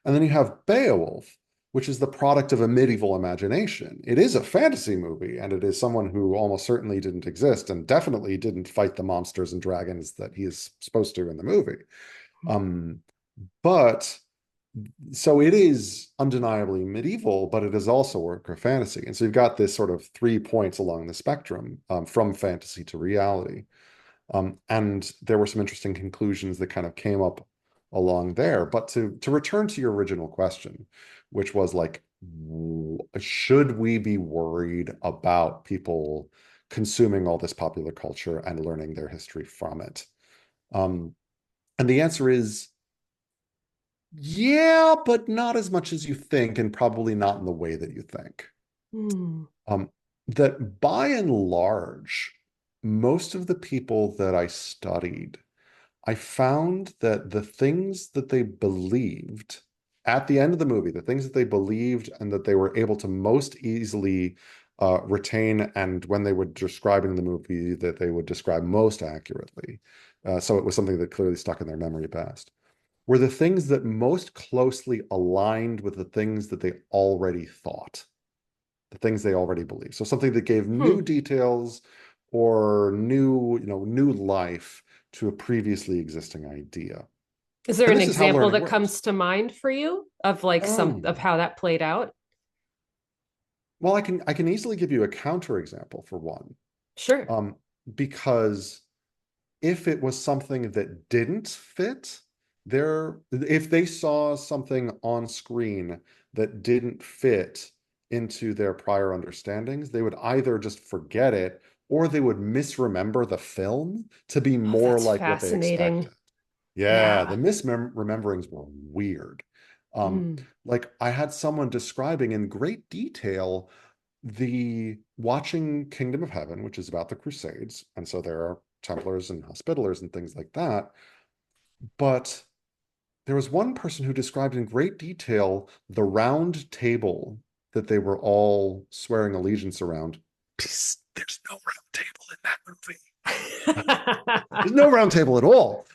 And then you have Beowulf, which is the product of a medieval imagination. It is a fantasy movie, and it is someone who almost certainly didn't exist and definitely didn't fight the monsters and dragons that he is supposed to in the movie. Um, but so it is undeniably medieval, but it is also a work of fantasy. And so you've got this sort of 3 points along the spectrum, from fantasy to reality. And there were some interesting conclusions that kind of came up along there. But to return to your original question, which was like, should we be worried about people consuming all this popular culture and learning their history from it? Um, and the answer is yeah, but not as much as you think, and probably not in the way that you think. Mm. Um, that by and large, most of the people that I studied, I found that the things that they believed at the end of the movie, the things that they believed and that they were able to most easily retain, and when they were describing the movie, that they would describe most accurately. So it was something that clearly stuck in their memory best, were the things that most closely aligned with the things that they already thought, the things they already believed. So something that gave Hmm. new details or new life to a previously existing idea. Is there And an this is how example learning that works. comes to mind for you of like some of Um, how that played out? well, I can easily give you a counterexample for one. Sure. Um, because if it was something that didn't fit if they saw something on screen that didn't fit into their prior understandings, they would either just forget it or they would misremember the film to be Oh, more that's like what they fascinating. expected. Yeah, Yeah. the misrememberings were weird. Um, Mm. like I had someone describing in great detail the watching Kingdom of Heaven, which is about the Crusades, and so there are Templars and Hospitallers and things like that. But there was one person who described in great detail the round table that they were all swearing allegiance around. Psst, there's no round table in that movie. There's no round table at all.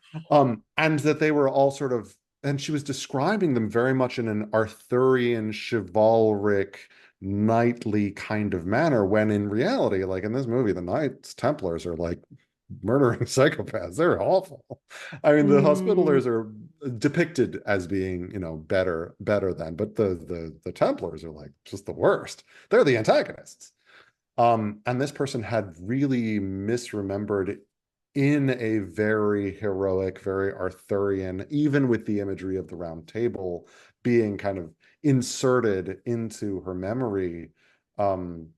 And that they were all sort of, and she was describing them very much in an Arthurian, chivalric, knightly kind of manner, when in reality, like in this movie, the Knights Templars are like murdering psychopaths. They're awful. I mean, the Mm. Hospitallers are depicted as being, better than, but the Templars are like just the worst. They're the antagonists. And this person had really misremembered in a very heroic, very Arthurian, even with the imagery of the round table being kind of inserted into her memory. Um,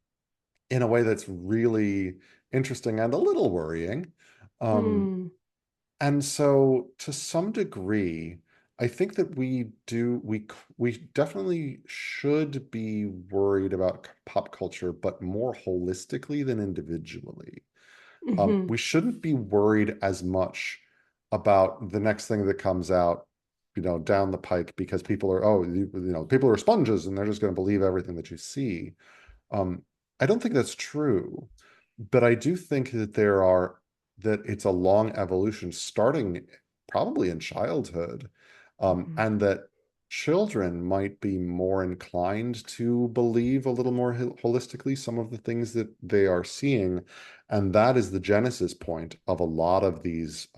in a way that's really interesting and a little worrying. Um, Hmm. and so to some degree, I think that we definitely should be worried about pop culture, but more holistically than individually. Hmm. We shouldn't be worried as much about the next thing that comes out, down the pike because people are, oh, people are sponges and they're just going to believe everything that you see. Um, I don't think that's true, but I do think that it's a long evolution starting probably in childhood, Hmm. and that children might be more inclined to believe a little more holistically some of the things that they are seeing. And that is the genesis point of a lot of these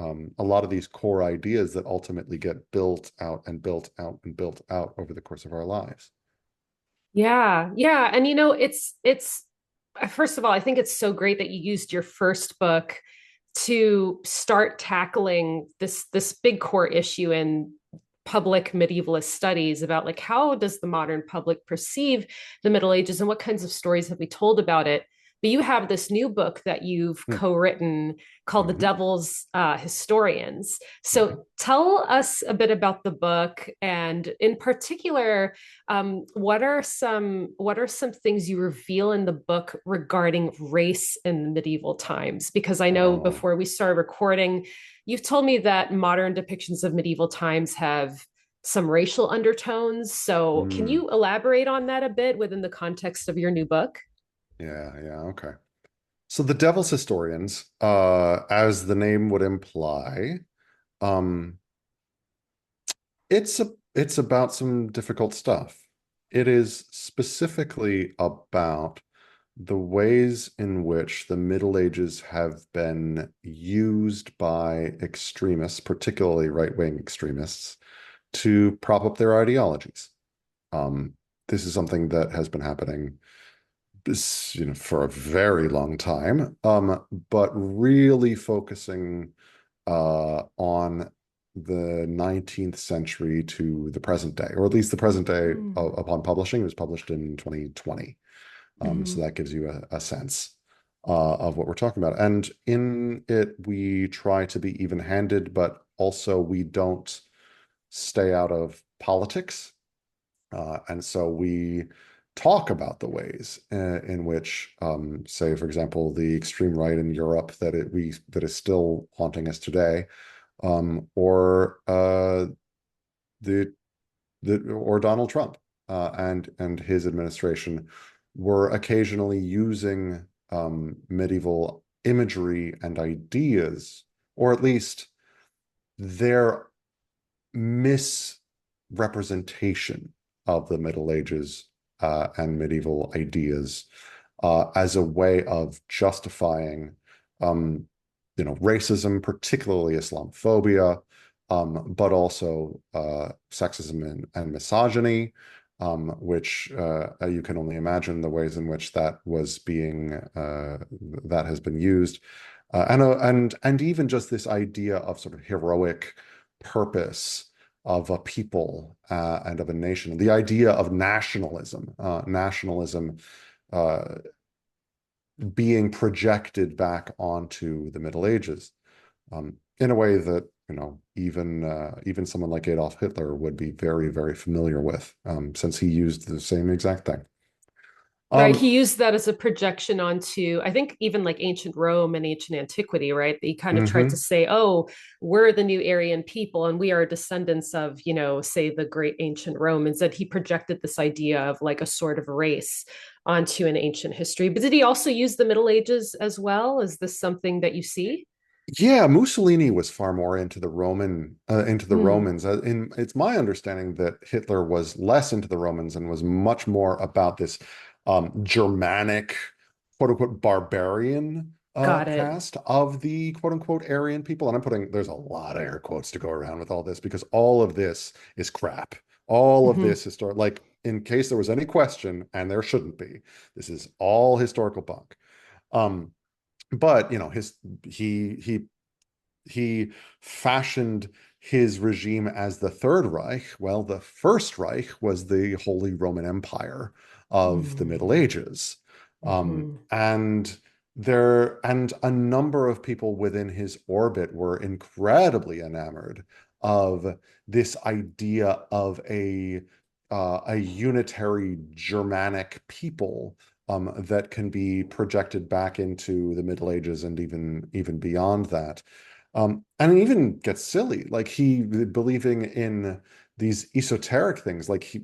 core ideas that ultimately get built out and built out and built out over the course of our lives. Yeah, yeah. And it's first of all, I think it's so great that you used your first book to start tackling this big core issue in public medievalist studies about like how does the modern public perceive the Middle Ages and what kinds of stories have we told about it. But you have this new book that you've Mm, co-written called The mhm, Devil's Historians. mhm. So tell us a bit about the book, and in particular, what are some things you reveal in the book regarding race in medieval times? Because I know Oh. before we started recording, you've told me that modern depictions of medieval times have some racial undertones. So can Mm. you elaborate on that a bit within the context of your new book? Yeah, yeah, okay. So the Devil's Historians, as the name would imply, um, it's about some difficult stuff. It is specifically about the ways in which the Middle Ages have been used by extremists, particularly right-wing extremists, to prop up their ideologies. Um, this is something that has been happening for a very long time, but really focusing on the 19th century to the present day, or at least the present day Mm. upon publishing. It was published in 2020. So Mhm. that gives you a sense of what we're talking about. And in it, we try to be even-handed, but also we don't stay out of politics. And so we talk about the ways in which, say, for example, the extreme right in Europe that is still haunting us today, or the or Donald Trump and his administration were occasionally using medieval imagery and ideas, or at least their misrepresentation of the Middle Ages and medieval ideas as a way of justifying, um, racism, particularly Islamophobia, but also sexism and misogyny, which you can only imagine the ways in which that has been used, and even just this idea of sort of heroic purpose of a people and of a nation. The idea of nationalism uh, being projected back onto the Middle Ages in a way that even someone like Adolf Hitler would be very, very familiar with, since he used the same exact thing. Right. Um, He used that as a projection onto, I think, even like ancient Rome and ancient antiquity, right? He kind of tried to mhm. say, oh, we're the new Aryan people and we are descendants of, say the great ancient Romans. That he projected this idea of like a sort of race onto an ancient history. But did he also use the Middle Ages as well? Is this something that you see? Yeah, Mussolini was far more into the Hmm. Romans. It's my understanding that Hitler was less into the Romans and was much more about this Germanic, quote unquote, barbarian Got it. past of the quote unquote Aryan people. And there's a lot of air quotes to go around with all this because all of this is crap. All of Hmm. this like in case there was any question, and there shouldn't be, this is all historical bunk. Um, but he fashioned his regime as the Third Reich. Well, the First Reich was the Holy Roman Empire of the Middle Mm. Ages. Hmm. And a number of people within his orbit were incredibly enamored of this idea of a unitary Germanic people that can be projected back into the Middle Ages and even beyond that. And it even gets silly, like he believing in these esoteric things, like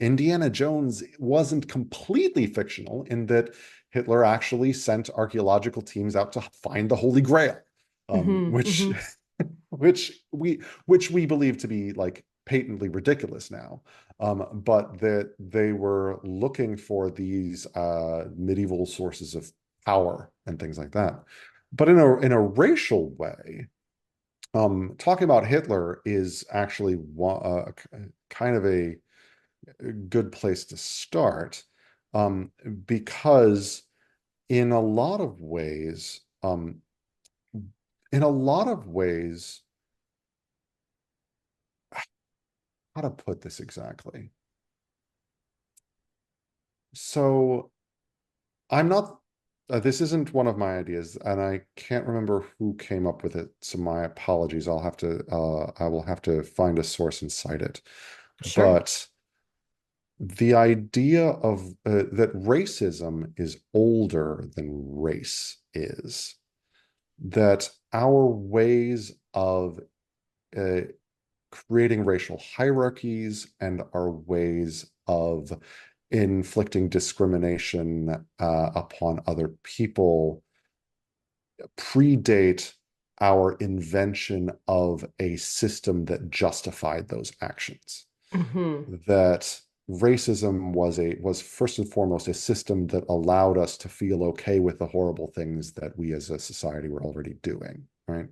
Indiana Jones wasn't completely fictional in that Hitler actually sent archaeological teams out to find the Holy Grail, Hmm. which Hmm. which we believe to be like patently ridiculous now. But that they were looking for these medieval sources of power and things like that. But in a racial way, talking about Hitler is actually kind of a good place to start, um, because in a lot of ways, in a lot of ways, how to put this exactly? So I'm not, this isn't one of my ideas, and I can't remember who came up with it. So my apologies. I will have to find a source and cite it. Sure. But the idea of that racism is older than race is, that our ways of uh, creating racial hierarchies and our ways of inflicting discrimination upon other people predate our invention of a system that justified those actions. Hmm. That racism was first and foremost a system that allowed us to feel okay with the horrible things that we as a society were already doing, right?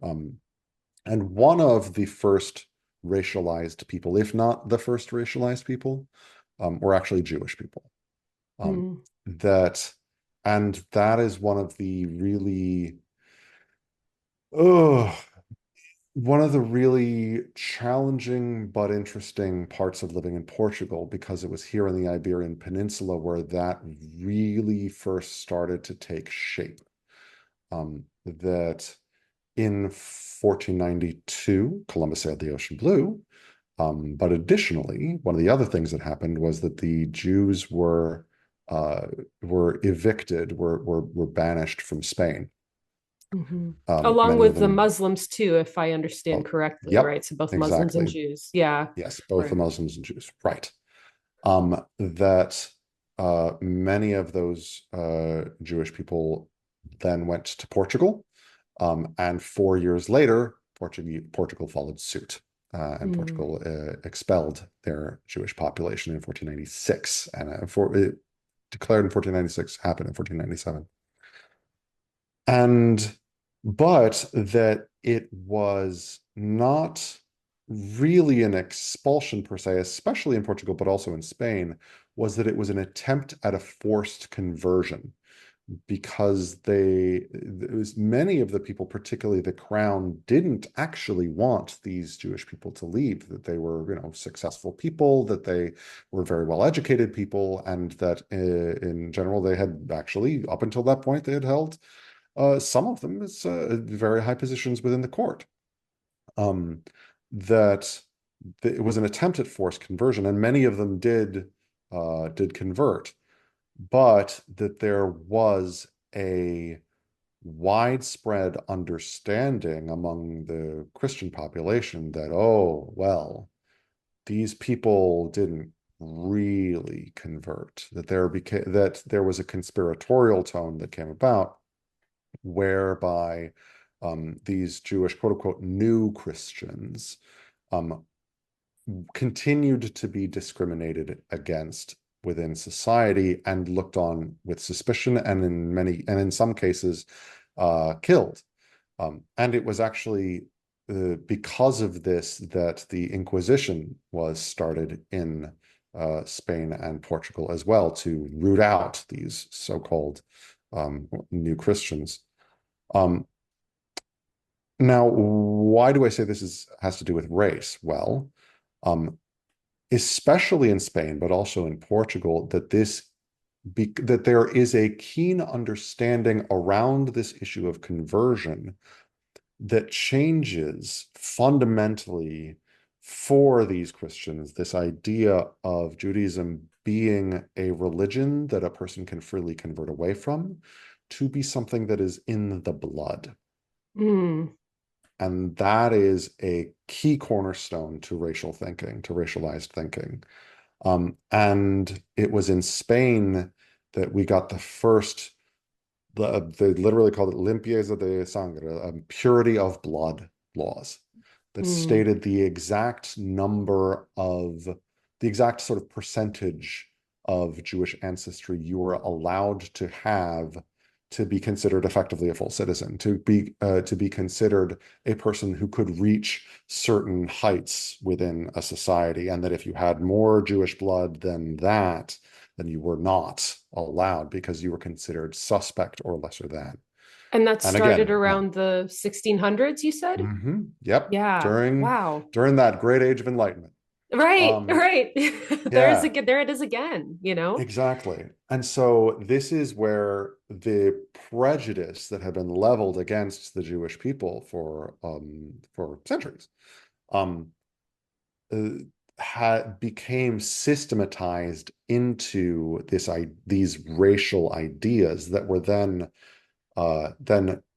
Um, and one of the first racialized people, if not the first racialized people, were actually Jewish people. Um, Hmm. that and that is one of the really, oh, one of the really challenging but interesting parts of living in Portugal, because it was here in the Iberian Peninsula where that really first started to take shape. That in 1492, Columbus sailed the ocean blue. But additionally, one of the other things that happened was that the Jews uh, were evicted, were banished from Spain. Hmm. Along Many of with the them, Muslims too, if I understand well, correctly, yep, right? So both Muslims and exactly. Jews. Yeah. Yes, both the Right. Muslims and Jews, right. That many of those Jewish people then went to Portugal, and 4 years later, Portugal followed suit, and Mm. Portugal expelled their Jewish population in 1496, and it declared in 1496, happened in 1497. And but that it was not really an expulsion per se, especially in Portugal, but also in Spain, was that it was an attempt at a forced conversion, because it was many of the people, particularly the crown, didn't actually want these Jewish people to leave, that they were, successful people, that they were very well educated people, and that in general, they had actually, up until that point, they had held some of them as very high positions within the court. Um, that it was an attempt at forced conversion, and many of them did convert, but that there was a widespread understanding among the Christian population that, oh, well, these people didn't really convert, that there was a conspiratorial tone that came about, whereby these Jewish quote unquote new Christians um, continued to be discriminated against within society and looked on with suspicion, and in some cases killed. And it was actually because of this that the Inquisition was started in Spain and Portugal as well, to root out these so-called new Christians. Um, Now, why do I say has to do with race? Well, um, especially in Spain, but also in Portugal, that this that there is a keen understanding around this issue of conversion that changes fundamentally for these Christians this idea of Judaism being a religion that a person can freely convert away from to be something that is in the blood. Mm. And that is a key cornerstone to racial thinking, to racialized thinking. And it was in Spain that we got the first, they literally called it limpieza de sangre, purity of blood laws that Mm. stated the exact number of, the exact sort of percentage of Jewish ancestry you were allowed to have to be considered effectively a full citizen, to be considered a person who could reach certain heights within a society, and that if you had more Jewish blood than that, then you were not allowed because you were considered suspect or lesser than. And that And started again, around the 1600s, you said? yep, Yeah. during Wow. that great age of enlightenment. Right, Um, right. yeah, There it is again, you know? exactly. And so this is where the prejudice that had been leveled against the Jewish people for centuries um, uh, had became systematized into these racial ideas that were then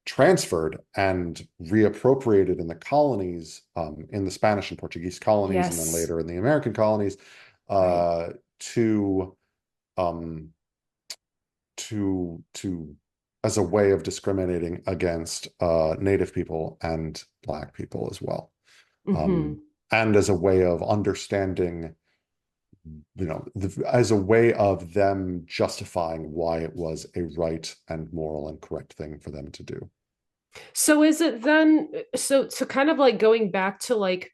transferred and reappropriated in the colonies, in the Spanish and Portuguese colonies, and then Yes. later in the American colonies, Right. uh, to um, to as a way of discriminating against Native people and Black people as well, Hmm. and as a way of understanding, as a way of them justifying why it was a right and moral and correct thing for them to do. So is it then so kind of like going back to like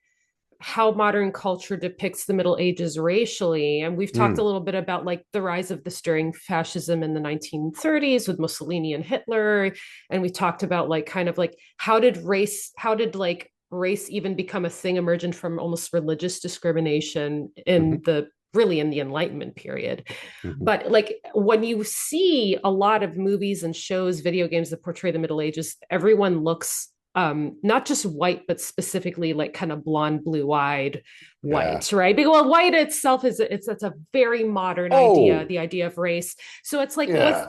how modern culture depicts the Middle Ages racially. And we've talked a Mm, little bit about like the rise of the stirring fascism in the 1930s with Mussolini and Hitler. And we talked about like kind of like how did like race even become a thing emergent from almost religious discrimination mhm, in the really in the Enlightenment period. mhm. But like when you see a lot of movies and shows, video games that portray the Middle Ages, everyone looks not just white, but specifically like kind of blonde, blue-eyed Yeah. white, right? Because well, white itself it's a very modern idea, Oh, the idea of race. So it's like, yeah,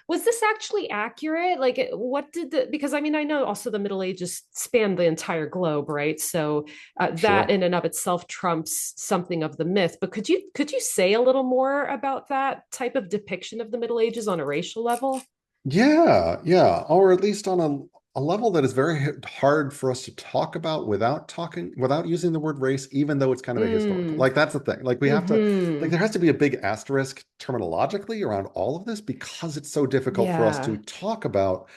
was this actually accurate? Like, what did the because I mean, I know also the Middle Ages spanned the entire globe, right? So that sure. in and of itself trumps something of the myth. But could you say a little more about that type of depiction of the Middle Ages on a racial level? Yeah, yeah, or at least on a level that is very hard for us to talk about without using the word race, even though it's kind of a historical. Mm, Like that's the thing. Like we have to, like hmm. there has to be a big asterisk terminologically around all of this because it's so difficult for us to Yeah. talk about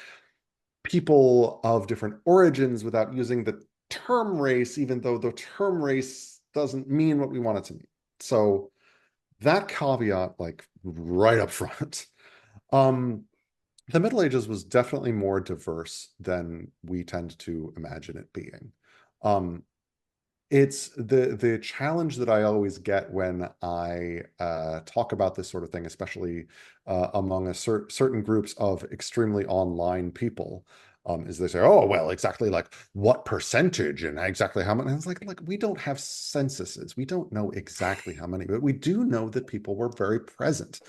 people of different origins without using the term race, even though the term race doesn't mean what we want it to mean. So that caveat, like right up front. Um, the Middle Ages was definitely more diverse than we tend to imagine it being. Um, it's the challenge that I always get when I talk about this sort of thing, especially among certain groups of extremely online people, is they say, "Oh, well, exactly like what percentage and exactly how many." And it's like we don't have censuses, we don't know exactly how many, but we do know that people were very present.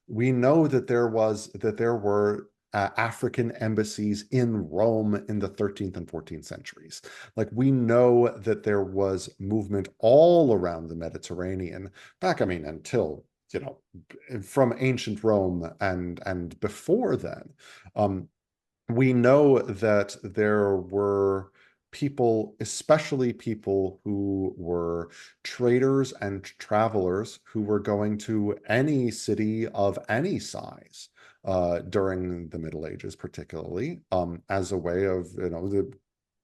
We know that there were African embassies in Rome in the 13th and 14th centuries. Like we know that there was movement all around the Mediterranean back, I mean, until, from ancient Rome and before then. Um, we know that there were people, especially people who were traders and travelers who were going to any city of any size during the Middle Ages, particularly as a way of, the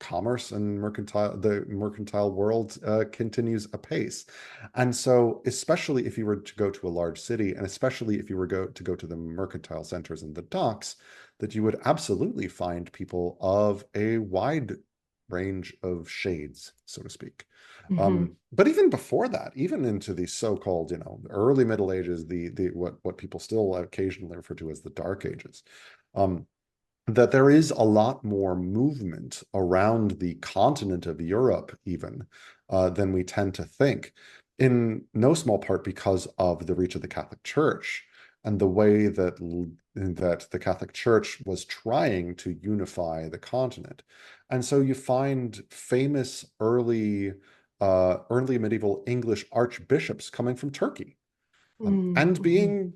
commerce and the mercantile world continues apace. And so, especially if you were to go to a large city, and especially if you were to go to the mercantile centers and the docks, that you would absolutely find people of a wide range of shades, so to speak. Hmm. But even before that, even into the so-called, early Middle Ages, the what people still occasionally refer to as the Dark Ages, um, that there is a lot more movement around the continent of Europe, even than we tend to think, in no small part because of the reach of the Catholic Church and the way that the Catholic Church was trying to unify the continent. And so you find famous early medieval English archbishops coming from Turkey, and Mm-hmm. being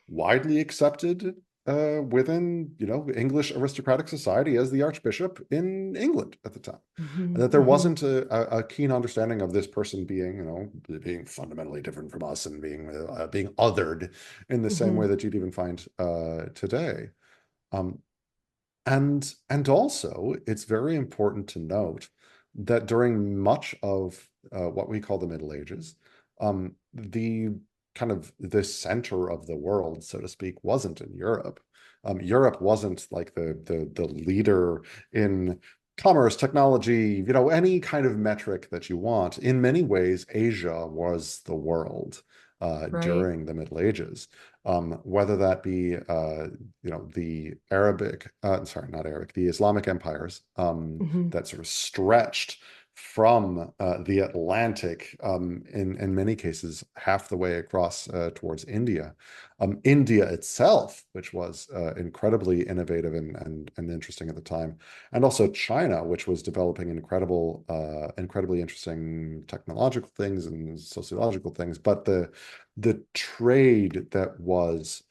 widely accepted within, English aristocratic society as the archbishop in England at the time. And that there Hmm. wasn't a keen understanding of this person being, being fundamentally different from us and being othered in the same way Hmm. that you'd even find today. Um, and also, it's very important to note that during much of what we call the Middle Ages, the kind of the center of the world, so to speak, wasn't in Europe. Europe wasn't like the leader in commerce, technology, any kind of metric that you want. In many ways, Asia was the world Right. during the Middle Ages, whether that be the Arabic, sorry, not Arabic, the Islamic empires Hmm. that sort of stretched from the Atlantic, in many cases, half the way across towards India. India itself, which was incredibly innovative and interesting at the time, and also China, which was developing incredibly interesting technological things and sociological things. But the trade that was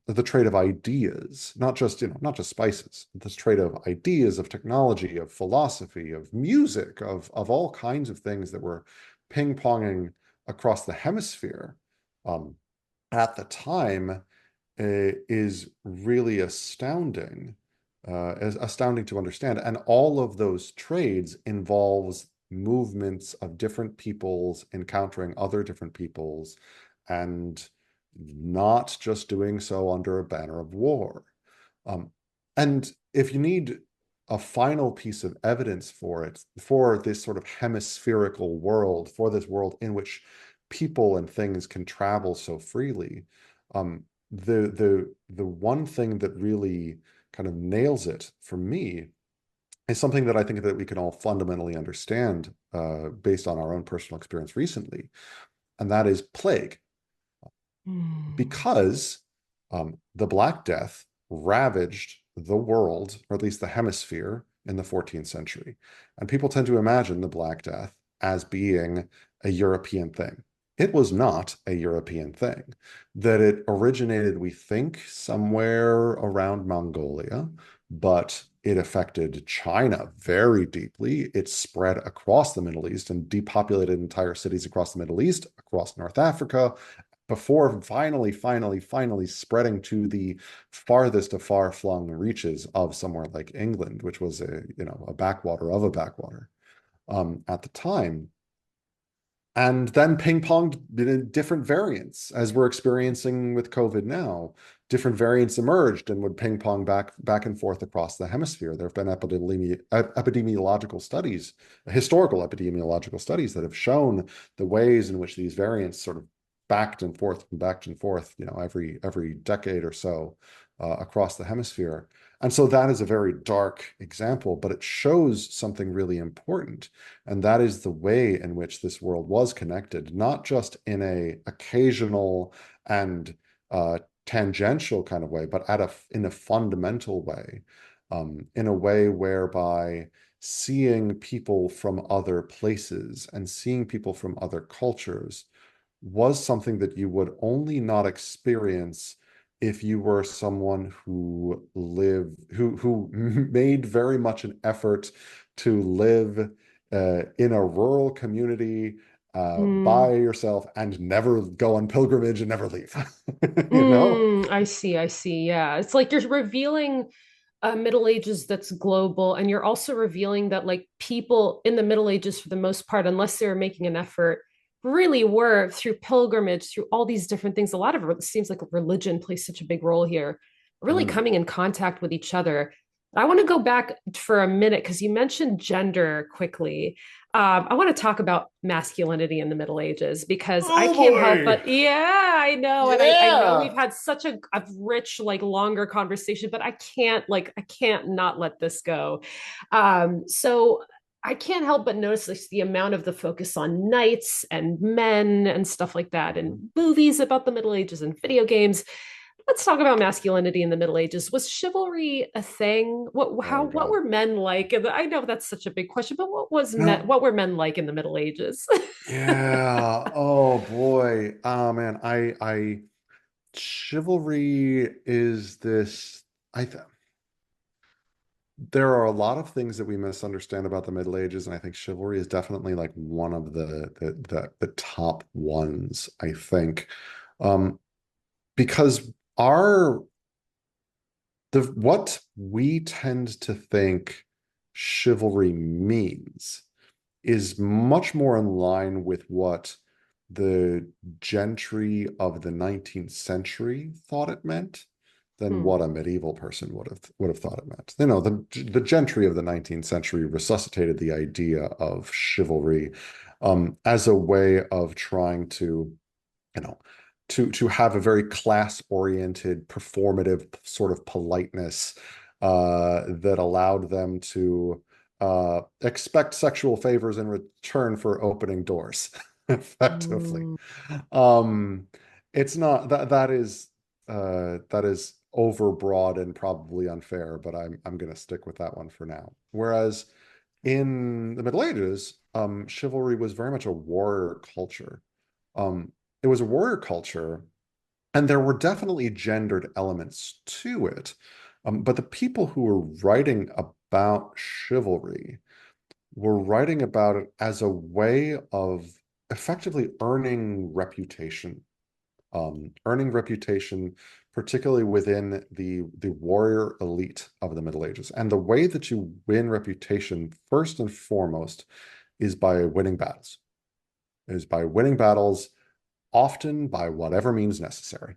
the trade of ideas, not just spices, this trade of ideas, of technology, of philosophy, of music, of all kinds of things that were ping-ponging across the hemisphere um, at the time is really astounding, is astounding to understand. And all of those trades involves movements of different peoples encountering other different peoples, and not just doing so under a banner of war. Um, and if you need a final piece of evidence for it, for this sort of hemispherical world, for this world in which people and things can travel so freely, the one thing that really kind of nails it for me is something that I think that we can all fundamentally understand based on our own personal experience recently, and that is plague. Mm. Because the Black Death ravaged the world, or at least the hemisphere, in the 14th century. And people tend to imagine the Black Death as being a European thing. It was not a European thing. That it originated, we think, somewhere around Mongolia, but it affected China very deeply. It spread across the Middle East and depopulated entire cities across the Middle East, across North Africa, before finally spreading to the farthest of far-flung reaches of somewhere like England, which was a backwater of a backwater at the time. And then ping-ponged in different variants, as we're experiencing with COVID now. Different variants emerged and would ping pong back and forth across the hemisphere. There have been epidemiological studies, historical epidemiological studies that have shown the ways in which these variants sort of backed and forth, every decade or so across the hemisphere. And so that is a very dark example, but it shows something really important. And that is the way in which this world was connected, not just in a occasional and tangential kind of way, but in a fundamental way, in a way whereby seeing people from other places and seeing people from other cultures was something that you would only not experience if you were someone who made very much an effort to live in a rural community by Mm. yourself and never go on pilgrimage and never leave. You know? I see. I see. Yeah. It's like you're revealing Middle Ages that's global, and you're also revealing that like people in the Middle Ages, for the most part, unless they were making an effort, really were through pilgrimage, through all these different things. A lot of it seems like religion plays such a big role here, really Mm, coming in contact with each other. I want to go back for a minute because you mentioned gender quickly. I want to talk about masculinity in the Middle Ages because I Oh can't help boy. but, yeah, I know. And I know we've Yeah. had such a rich, like longer conversation, but I can't not let this go. So I can't help but notice like, the amount of the focus on knights and men and stuff like that, and movies about the Middle Ages and video games. Let's talk about masculinity in the Middle Ages. Was chivalry a thing? Oh What God. were men like? I know that's such a big question, but Well, what were men like in the Middle Ages? yeah. Oh boy. Oh man. I chivalry is this. I th There are a lot of things that we misunderstand about the Middle Ages, and I think chivalry is definitely like one of the top ones, I think. Um, because our the what we tend to think chivalry means is much more in line with what the gentry of the 19th century thought it meant than Hmm. what a medieval person would have thought it meant. You know, the gentry of the 19th century resuscitated the idea of chivalry as a way of trying to, you know, to have a very class-oriented, performative sort of politeness that allowed them to expect sexual favors in return for opening doors, effectively. Hmm. Um, it's not that is overbroad and probably unfair, but I'm going to stick with that one for now. Whereas in the Middle Ages, chivalry was very much a warrior culture. Um, it was a warrior culture, and there were definitely gendered elements to it. But the people who were writing about chivalry were writing about it as a way of effectively earning reputation, particularly within the warrior elite of the Middle Ages. And the way that you win reputation, first and foremost, is by winning battles. Is by winning battles, often by whatever means necessary.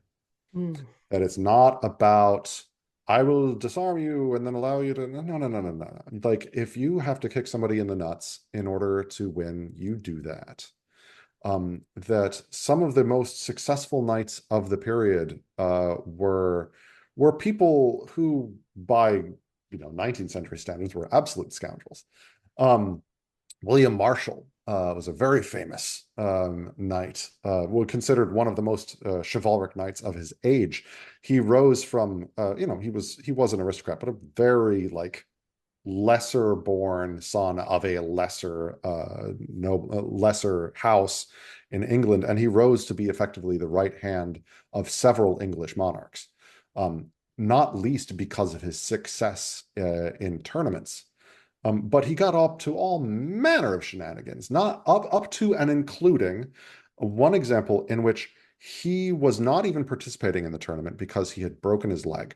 Hmm. That it's not about, I will disarm you and then allow you to, no, no, no, no, no, no. Like if you have to kick somebody in the nuts in order to win, you do that. That some of the most successful knights of the period were people who, by 19th century standards, were absolute scoundrels. Um, William Marshall was a very famous knight, considered one of the most chivalric knights of his age. He rose from, he was an aristocrat, but a very like lesser born son of a lesser no lesser house in England, and he rose to be effectively the right hand of several English monarchs, um, not least because of his success in tournaments. But he got up to all manner of shenanigans, not up to and including one example in which he was not even participating in the tournament because he had broken his leg.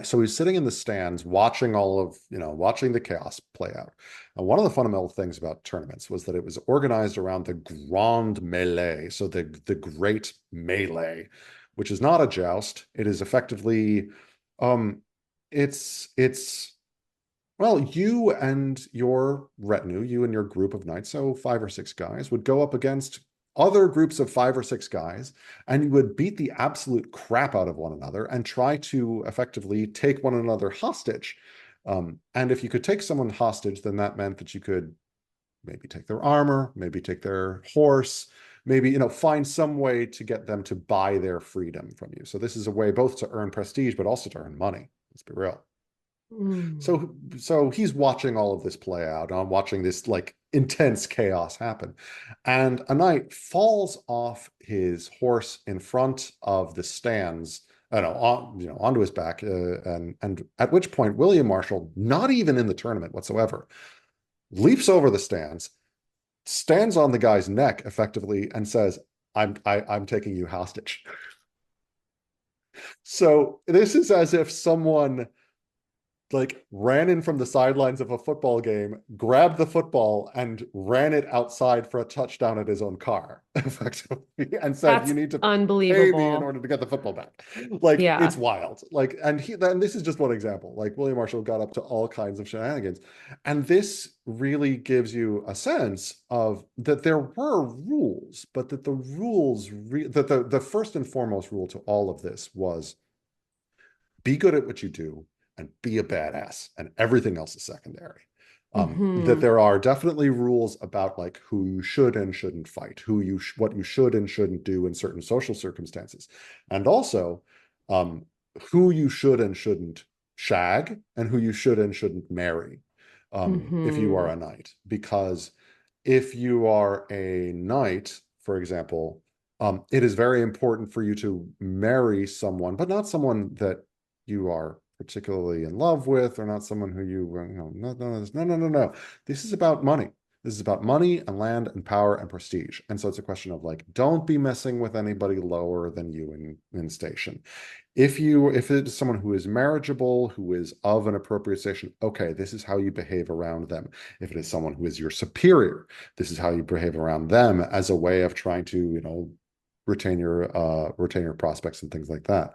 So he's sitting in the stands watching watching the chaos play out. And one of the fundamental things about tournaments was that it was organized around the Grande Mêlée, so the great melee, which is not a joust. It is effectively, um, it's well, you and your retinue, you and your group of knights, so 5 or 6 guys, would go up against other groups of 5 or 6 guys, and you would beat the absolute crap out of one another and try to effectively take one another hostage. And if you could take someone hostage, then that meant that you could maybe take their armor, maybe take their horse, maybe, find some way to get them to buy their freedom from you. So this is a way both to earn prestige, but also to earn money. Let's be real. Hmm. So he's watching all of this play out. I'm watching this like intense chaos happen. And a knight falls off his horse in front of the stands, I don't know, onto his back, and at which point William Marshall, not even in the tournament whatsoever, leaps over the stands, stands on the guy's neck effectively, and says, I'm taking you hostage." So this is as if someone like ran in from the sidelines of a football game, grabbed the football, and ran it outside for a touchdown at his own car, effectively, and said, That's "You need to pay me in unbelievable. order to get the football back." Like, it's Yeah. wild. Like, and this is just one example. Like, William Marshall got up to all kinds of shenanigans, and this really gives you a sense of that there were rules, but that the rules, that the first and foremost rule to all of this was be good at what you do and be a badass, and everything else is secondary. That Hmm. there are definitely rules about like who you should and shouldn't fight, what you should and shouldn't do in certain social circumstances, and also um, who you should and shouldn't shag and who you should and shouldn't marry, if you are Hmm. a knight. Because if you are a knight, for example, it is very important for you to marry someone, but not someone that you are particularly in love with, or not someone who no. This is about money. This is about money and land and power and prestige. And so it's a question of like, don't be messing with anybody lower than you in station. If it is someone who is marriageable, who is of an appropriate station, okay, this is how you behave around them. If it is someone who is your superior, this is how you behave around them as a way of trying to, retain your prospects and things like that.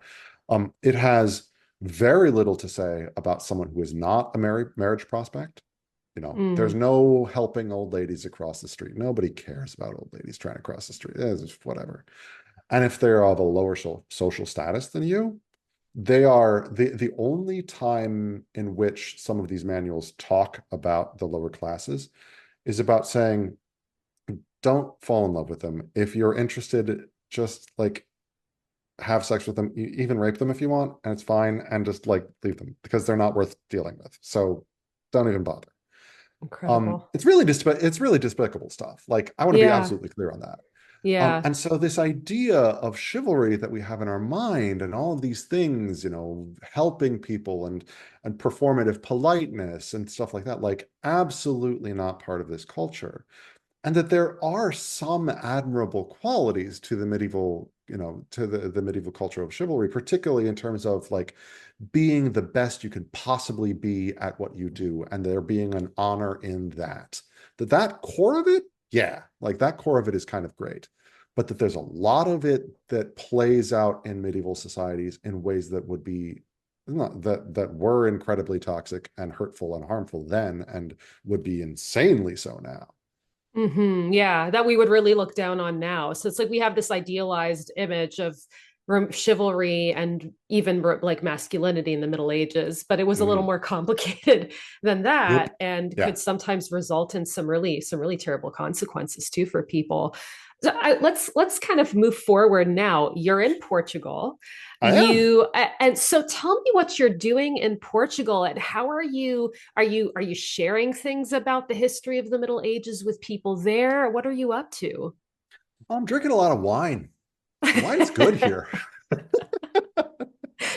It has very little to say about someone who is not a marriage prospect. There's Mm. no helping old ladies across the street. Nobody cares about old ladies trying to cross the street. It's just whatever. And if they're of a lower social status than you, they are the only time in which some of these manuals talk about the lower classes is about saying, don't fall in love with them. If you're interested, just like have sex with them, even rape them if you want, and it's fine, and just like leave them because they're not worth dealing with. So don't even bother. Incredible. It's really despicable stuff. Like, I want to be Yeah. absolutely clear on that. Yeah. And so this idea of chivalry that we have in our mind and all of these things, helping people and performative politeness and stuff like that, like absolutely not part of this culture. And that there are some admirable qualities to the medieval, to the medieval culture of chivalry, particularly in terms of like being the best you can possibly be at what you do, and there being an honor in that. That core of it, yeah, like that core of it is kind of great. But that there's a lot of it that plays out in medieval societies in ways that would be not that were incredibly toxic and hurtful and harmful then, and would be insanely so now. Yeah, that we would really look down on now. So it's like we have this idealized image of chivalry and even like masculinity in the Middle Ages, but it was a little Mhm. more complicated than Yep. that, and Yeah, could sometimes result in some really terrible consequences too for people. So let's kind of move forward now. You're in Portugal. I am. And so tell me what you're doing in Portugal, and how are you sharing things about the history of the Middle Ages with people there? What are you up to? I'm drinking a lot of wine. Wine's good here.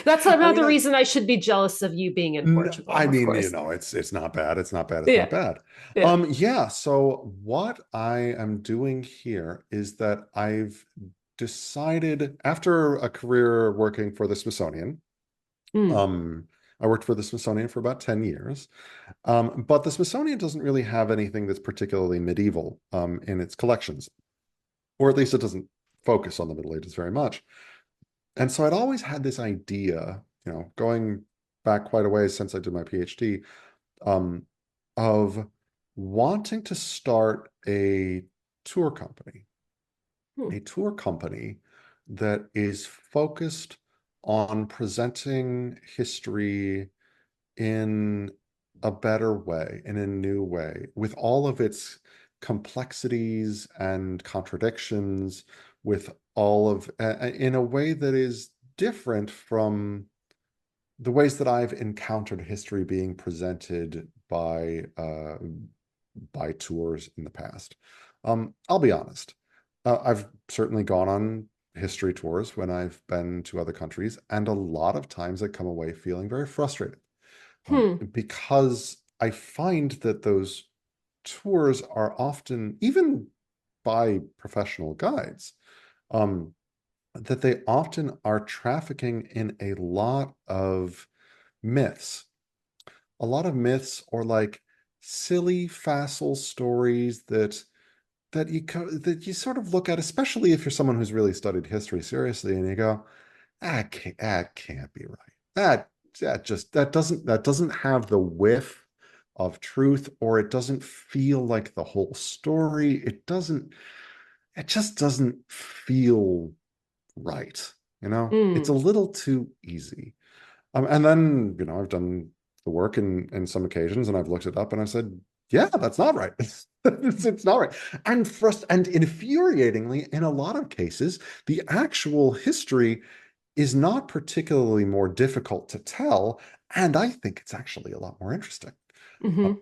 That's I another mean, reason I should be jealous of you being in I Portugal, of mean, course. it's not bad. It's not bad. It's not Yeah. bad. Yeah. Yeah. So what I am doing here is that I've decided, after a career working for the Smithsonian, Mm. um, I worked for the Smithsonian for about 10 years. But the Smithsonian doesn't really have anything that's particularly medieval, in its collections, or at least it doesn't focus on the Middle Ages very much. And so I'd always had this idea, going back quite a ways since I did my PhD, um, of wanting to start Hmm. a tour company that is focused on presenting history in a better way, in a new way, with all of its complexities and contradictions, with all of, in a way that is different from the ways that I've encountered history being presented by tours in the past. I'll be honest. I've certainly gone on history tours when I've been to other countries, and a lot of times I come away feeling very frustrated, Hmm. because I find that those tours are often, even by professional guides, um, that they often are trafficking in a lot of myths, a lot of myths or like silly, facile stories that you sort of look at, especially if you're someone who's really studied history seriously, and you go, that can't be right. That doesn't have the whiff of truth, or it doesn't feel like the whole story. It just doesn't feel right. It's a Mm. little too easy. And then, I've done the work in some occasions, and I've looked it up and I said, yeah, that's not right. It's not right. And infuriatingly, in a lot of cases, the actual history is not particularly more difficult to tell. And I think it's actually a lot more interesting. Uh, Hmm.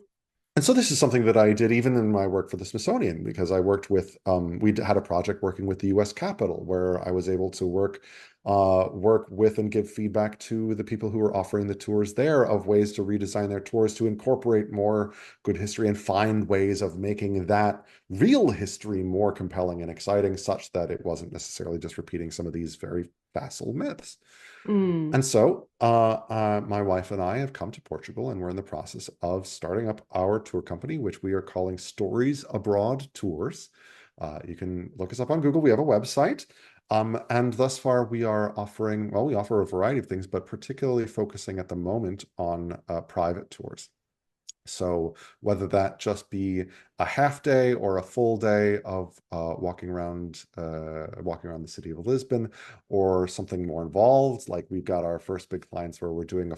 and so this is something that I did even in my work for the Smithsonian, because I worked with, we had a project working with the US Capitol where I was able to work with and give feedback to the people who were offering the tours there of ways to redesign their tours to incorporate more good history and find ways of making that real history more compelling and exciting, such that it wasn't necessarily just repeating some of these very facile myths. Mm. And so my wife and I have come to Portugal, and we're in the process of starting up our tour company, which we are calling Stories Abroad Tours. You can look us up on Google. We have a website. And thus far, we offer a variety of things, but particularly focusing at the moment on private tours. So whether that just be a half day or a full day of walking around the city of Lisbon, or something more involved, like we've got our first big clients where we're doing a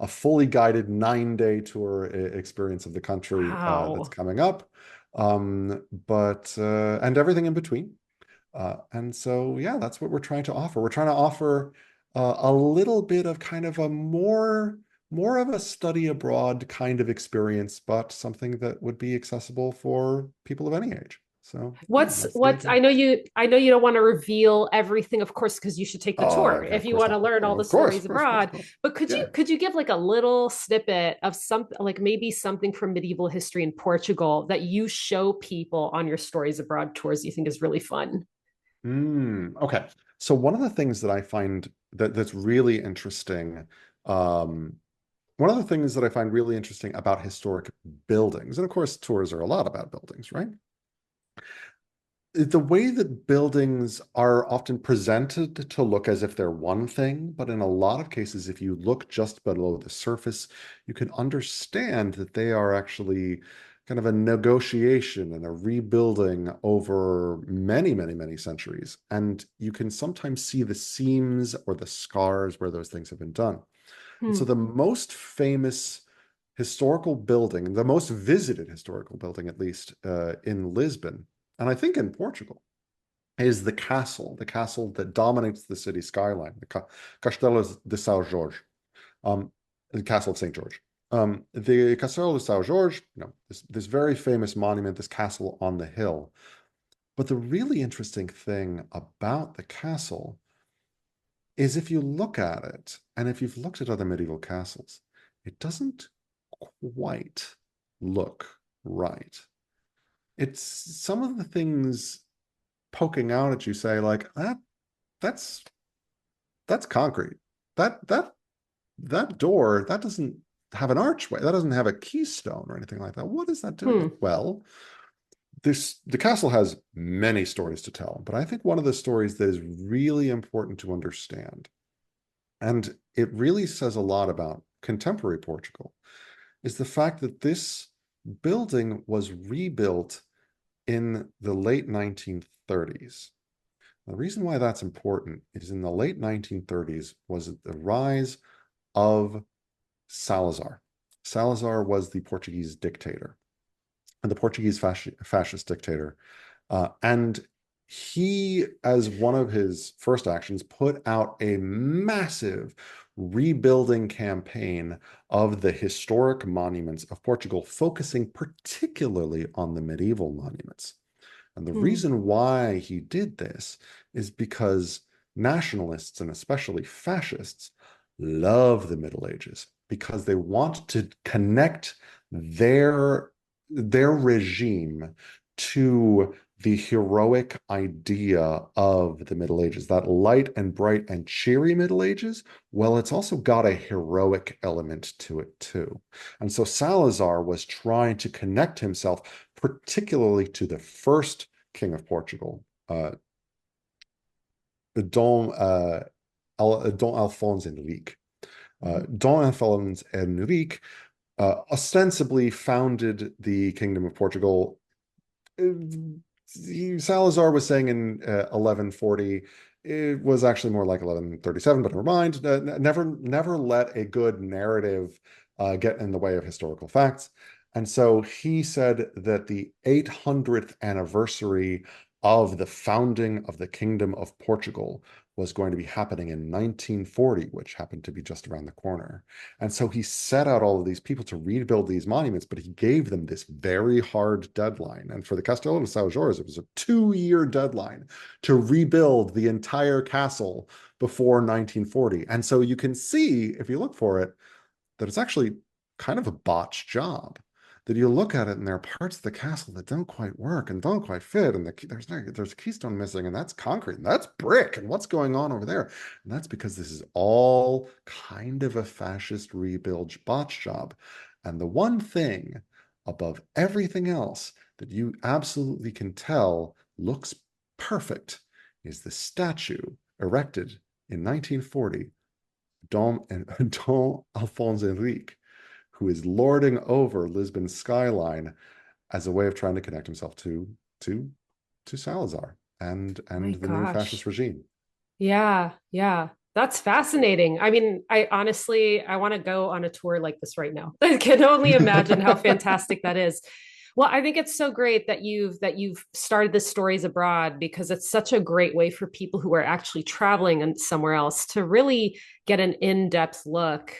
fully guided 9-day tour experience of the country that's Wow. coming up, but and everything in between. And so, yeah, that's what we're trying to offer. We're trying to offer a little bit of kind of a more of a study abroad kind of experience, but something that would be accessible for people of any age. So, yeah, that's the What's idea. I know you don't want to reveal everything, of course, because you should take the Oh, tour yeah, if of you course want to not. learn all the Of course, stories of course, of course, of abroad. course. But Yeah. could you give like a little snippet of something, like maybe something from medieval history in Portugal that you show people on your stories abroad tours you think is really fun? Okay. So one of the things that I find that's really interesting, um, one of the things that I find really interesting about historic buildings, and of course, tours are a lot about buildings, right? The way that buildings are often presented to look as if they're one thing, but in a lot of cases, if you look just below the surface, you can understand that they are actually kind of a negotiation and a rebuilding over many, many, many centuries. And you can sometimes see the seams or the scars where those things have been done. And so Hmm. the most famous historical building, the most visited historical building, at least in Lisbon, and I think in Portugal, is the castle that dominates the city skyline, the Castelo de São Jorge, um, the Castle of St. George. The Castelo de São Jorge, this very famous monument, this castle on the hill. But the really interesting thing about the castle is if you look at it, and if you've looked at other medieval castles, it doesn't quite look right. It's some of the things poking out at you say like that's that's concrete. That door, that doesn't have an archway. That doesn't have a keystone or anything like that. What is that doing? Hmm. Well, the castle has many stories to tell, but I think one of the stories that is really important to understand, and it really says a lot about contemporary Portugal, is the fact that this building was rebuilt in the late 1930s. The reason why that's important is in the late 1930s was the rise of Salazar. Salazar was the Portuguese dictator, and the Portuguese fascist dictator. And he, as one of his first actions, put out a massive rebuilding campaign of the historic monuments of Portugal, focusing particularly on the medieval monuments. And the Hmm. reason why he did this is because nationalists, and especially fascists, love the Middle Ages because they want to connect their regime to the heroic idea of the Middle Ages, that light and bright and cheery Middle Ages, well, it's also got a heroic element to it too. And so Salazar was trying to connect himself particularly to the first king of Portugal, Dom, Dom Alfonso Henrique. Dom Alfonso Henrique ostensibly founded the Kingdom of Portugal. Salazar was saying in 1140. It was actually more like 1137, but never mind. Never let a good narrative get in the way of historical facts. And so he said that the 800th anniversary of the founding of the Kingdom of Portugal was going to be happening in 1940, which happened to be just around the corner. And so he set out all of these people to rebuild these monuments, but he gave them this very hard deadline. And for the Castello de São Jorge, it was a 2-year deadline to rebuild the entire castle before 1940. And so you can see, if you look for it, that it's actually kind of a botched job. That you look at it and there are parts of the castle that don't quite work and don't quite fit, and there's a keystone missing, and that's concrete, and that's brick, and what's going on over there? And that's because this is all kind of a fascist rebuild botch job. And the one thing above everything else that you absolutely can tell looks perfect is the statue erected in 1940, Dom Alfonso Henrique, who is lording over Lisbon's skyline as a way of trying to connect himself to Salazar and My the new gosh. fascist regime. Yeah, yeah. That's fascinating. I mean, I honestly, I want to go on a tour like this right now. I can only imagine how fantastic that is. Well, I think it's so great that you've started the Stories Abroad, because it's such a great way for people who are actually traveling and somewhere else to really get an in-depth look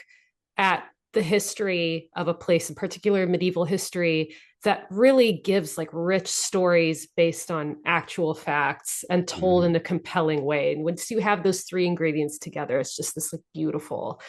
at the history of a place, in particular medieval history, that really gives like rich stories based on actual facts and told in Mhm. a compelling way. And once you have those three ingredients together, it's just this like beautiful,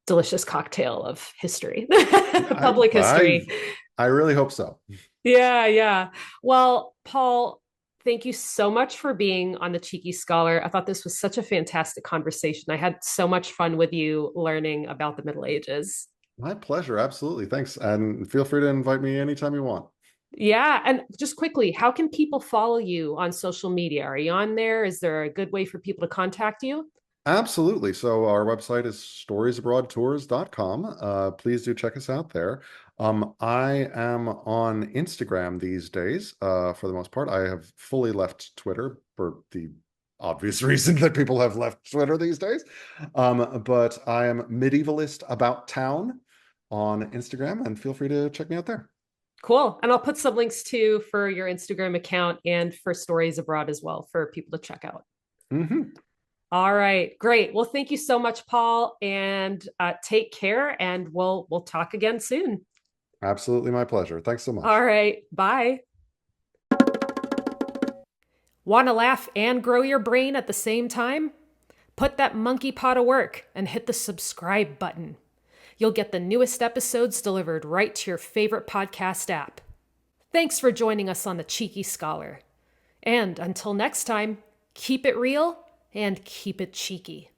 delicious cocktail of history, I public I history. I really hope so. Yeah, yeah. Well, Paul, thank you so much for being on the Cheeky Scholar. I thought this was such a fantastic conversation. I had so much fun with you learning about the Middle Ages. My pleasure, absolutely. Thanks. And feel free to invite me anytime you want. Yeah. And just quickly, how can people follow you on social media? Are you on there? Is there a good way for people to contact you? Absolutely. So our website is storiesabroadtours.com. Please do check us out there. I am on Instagram these days, for the most part. I have fully left Twitter for the obvious reason that people have left Twitter these days. But I am medievalist about town on Instagram, and feel free to check me out there. Cool. And I'll put some links too for your Instagram account and for Stories Abroad as well for people to check out. Hmm. All right, great. Well, thank you so much, Paul, and take care. And we'll talk again soon. Absolutely my pleasure. Thanks so All much. right, bye. Want to laugh and grow your brain at the same time? Put that monkey paw to work and hit the subscribe button. You'll get the newest episodes delivered right to your favorite podcast app. Thanks for joining us on the Cheeky Scholar. And until next time, keep it real and keep it cheeky.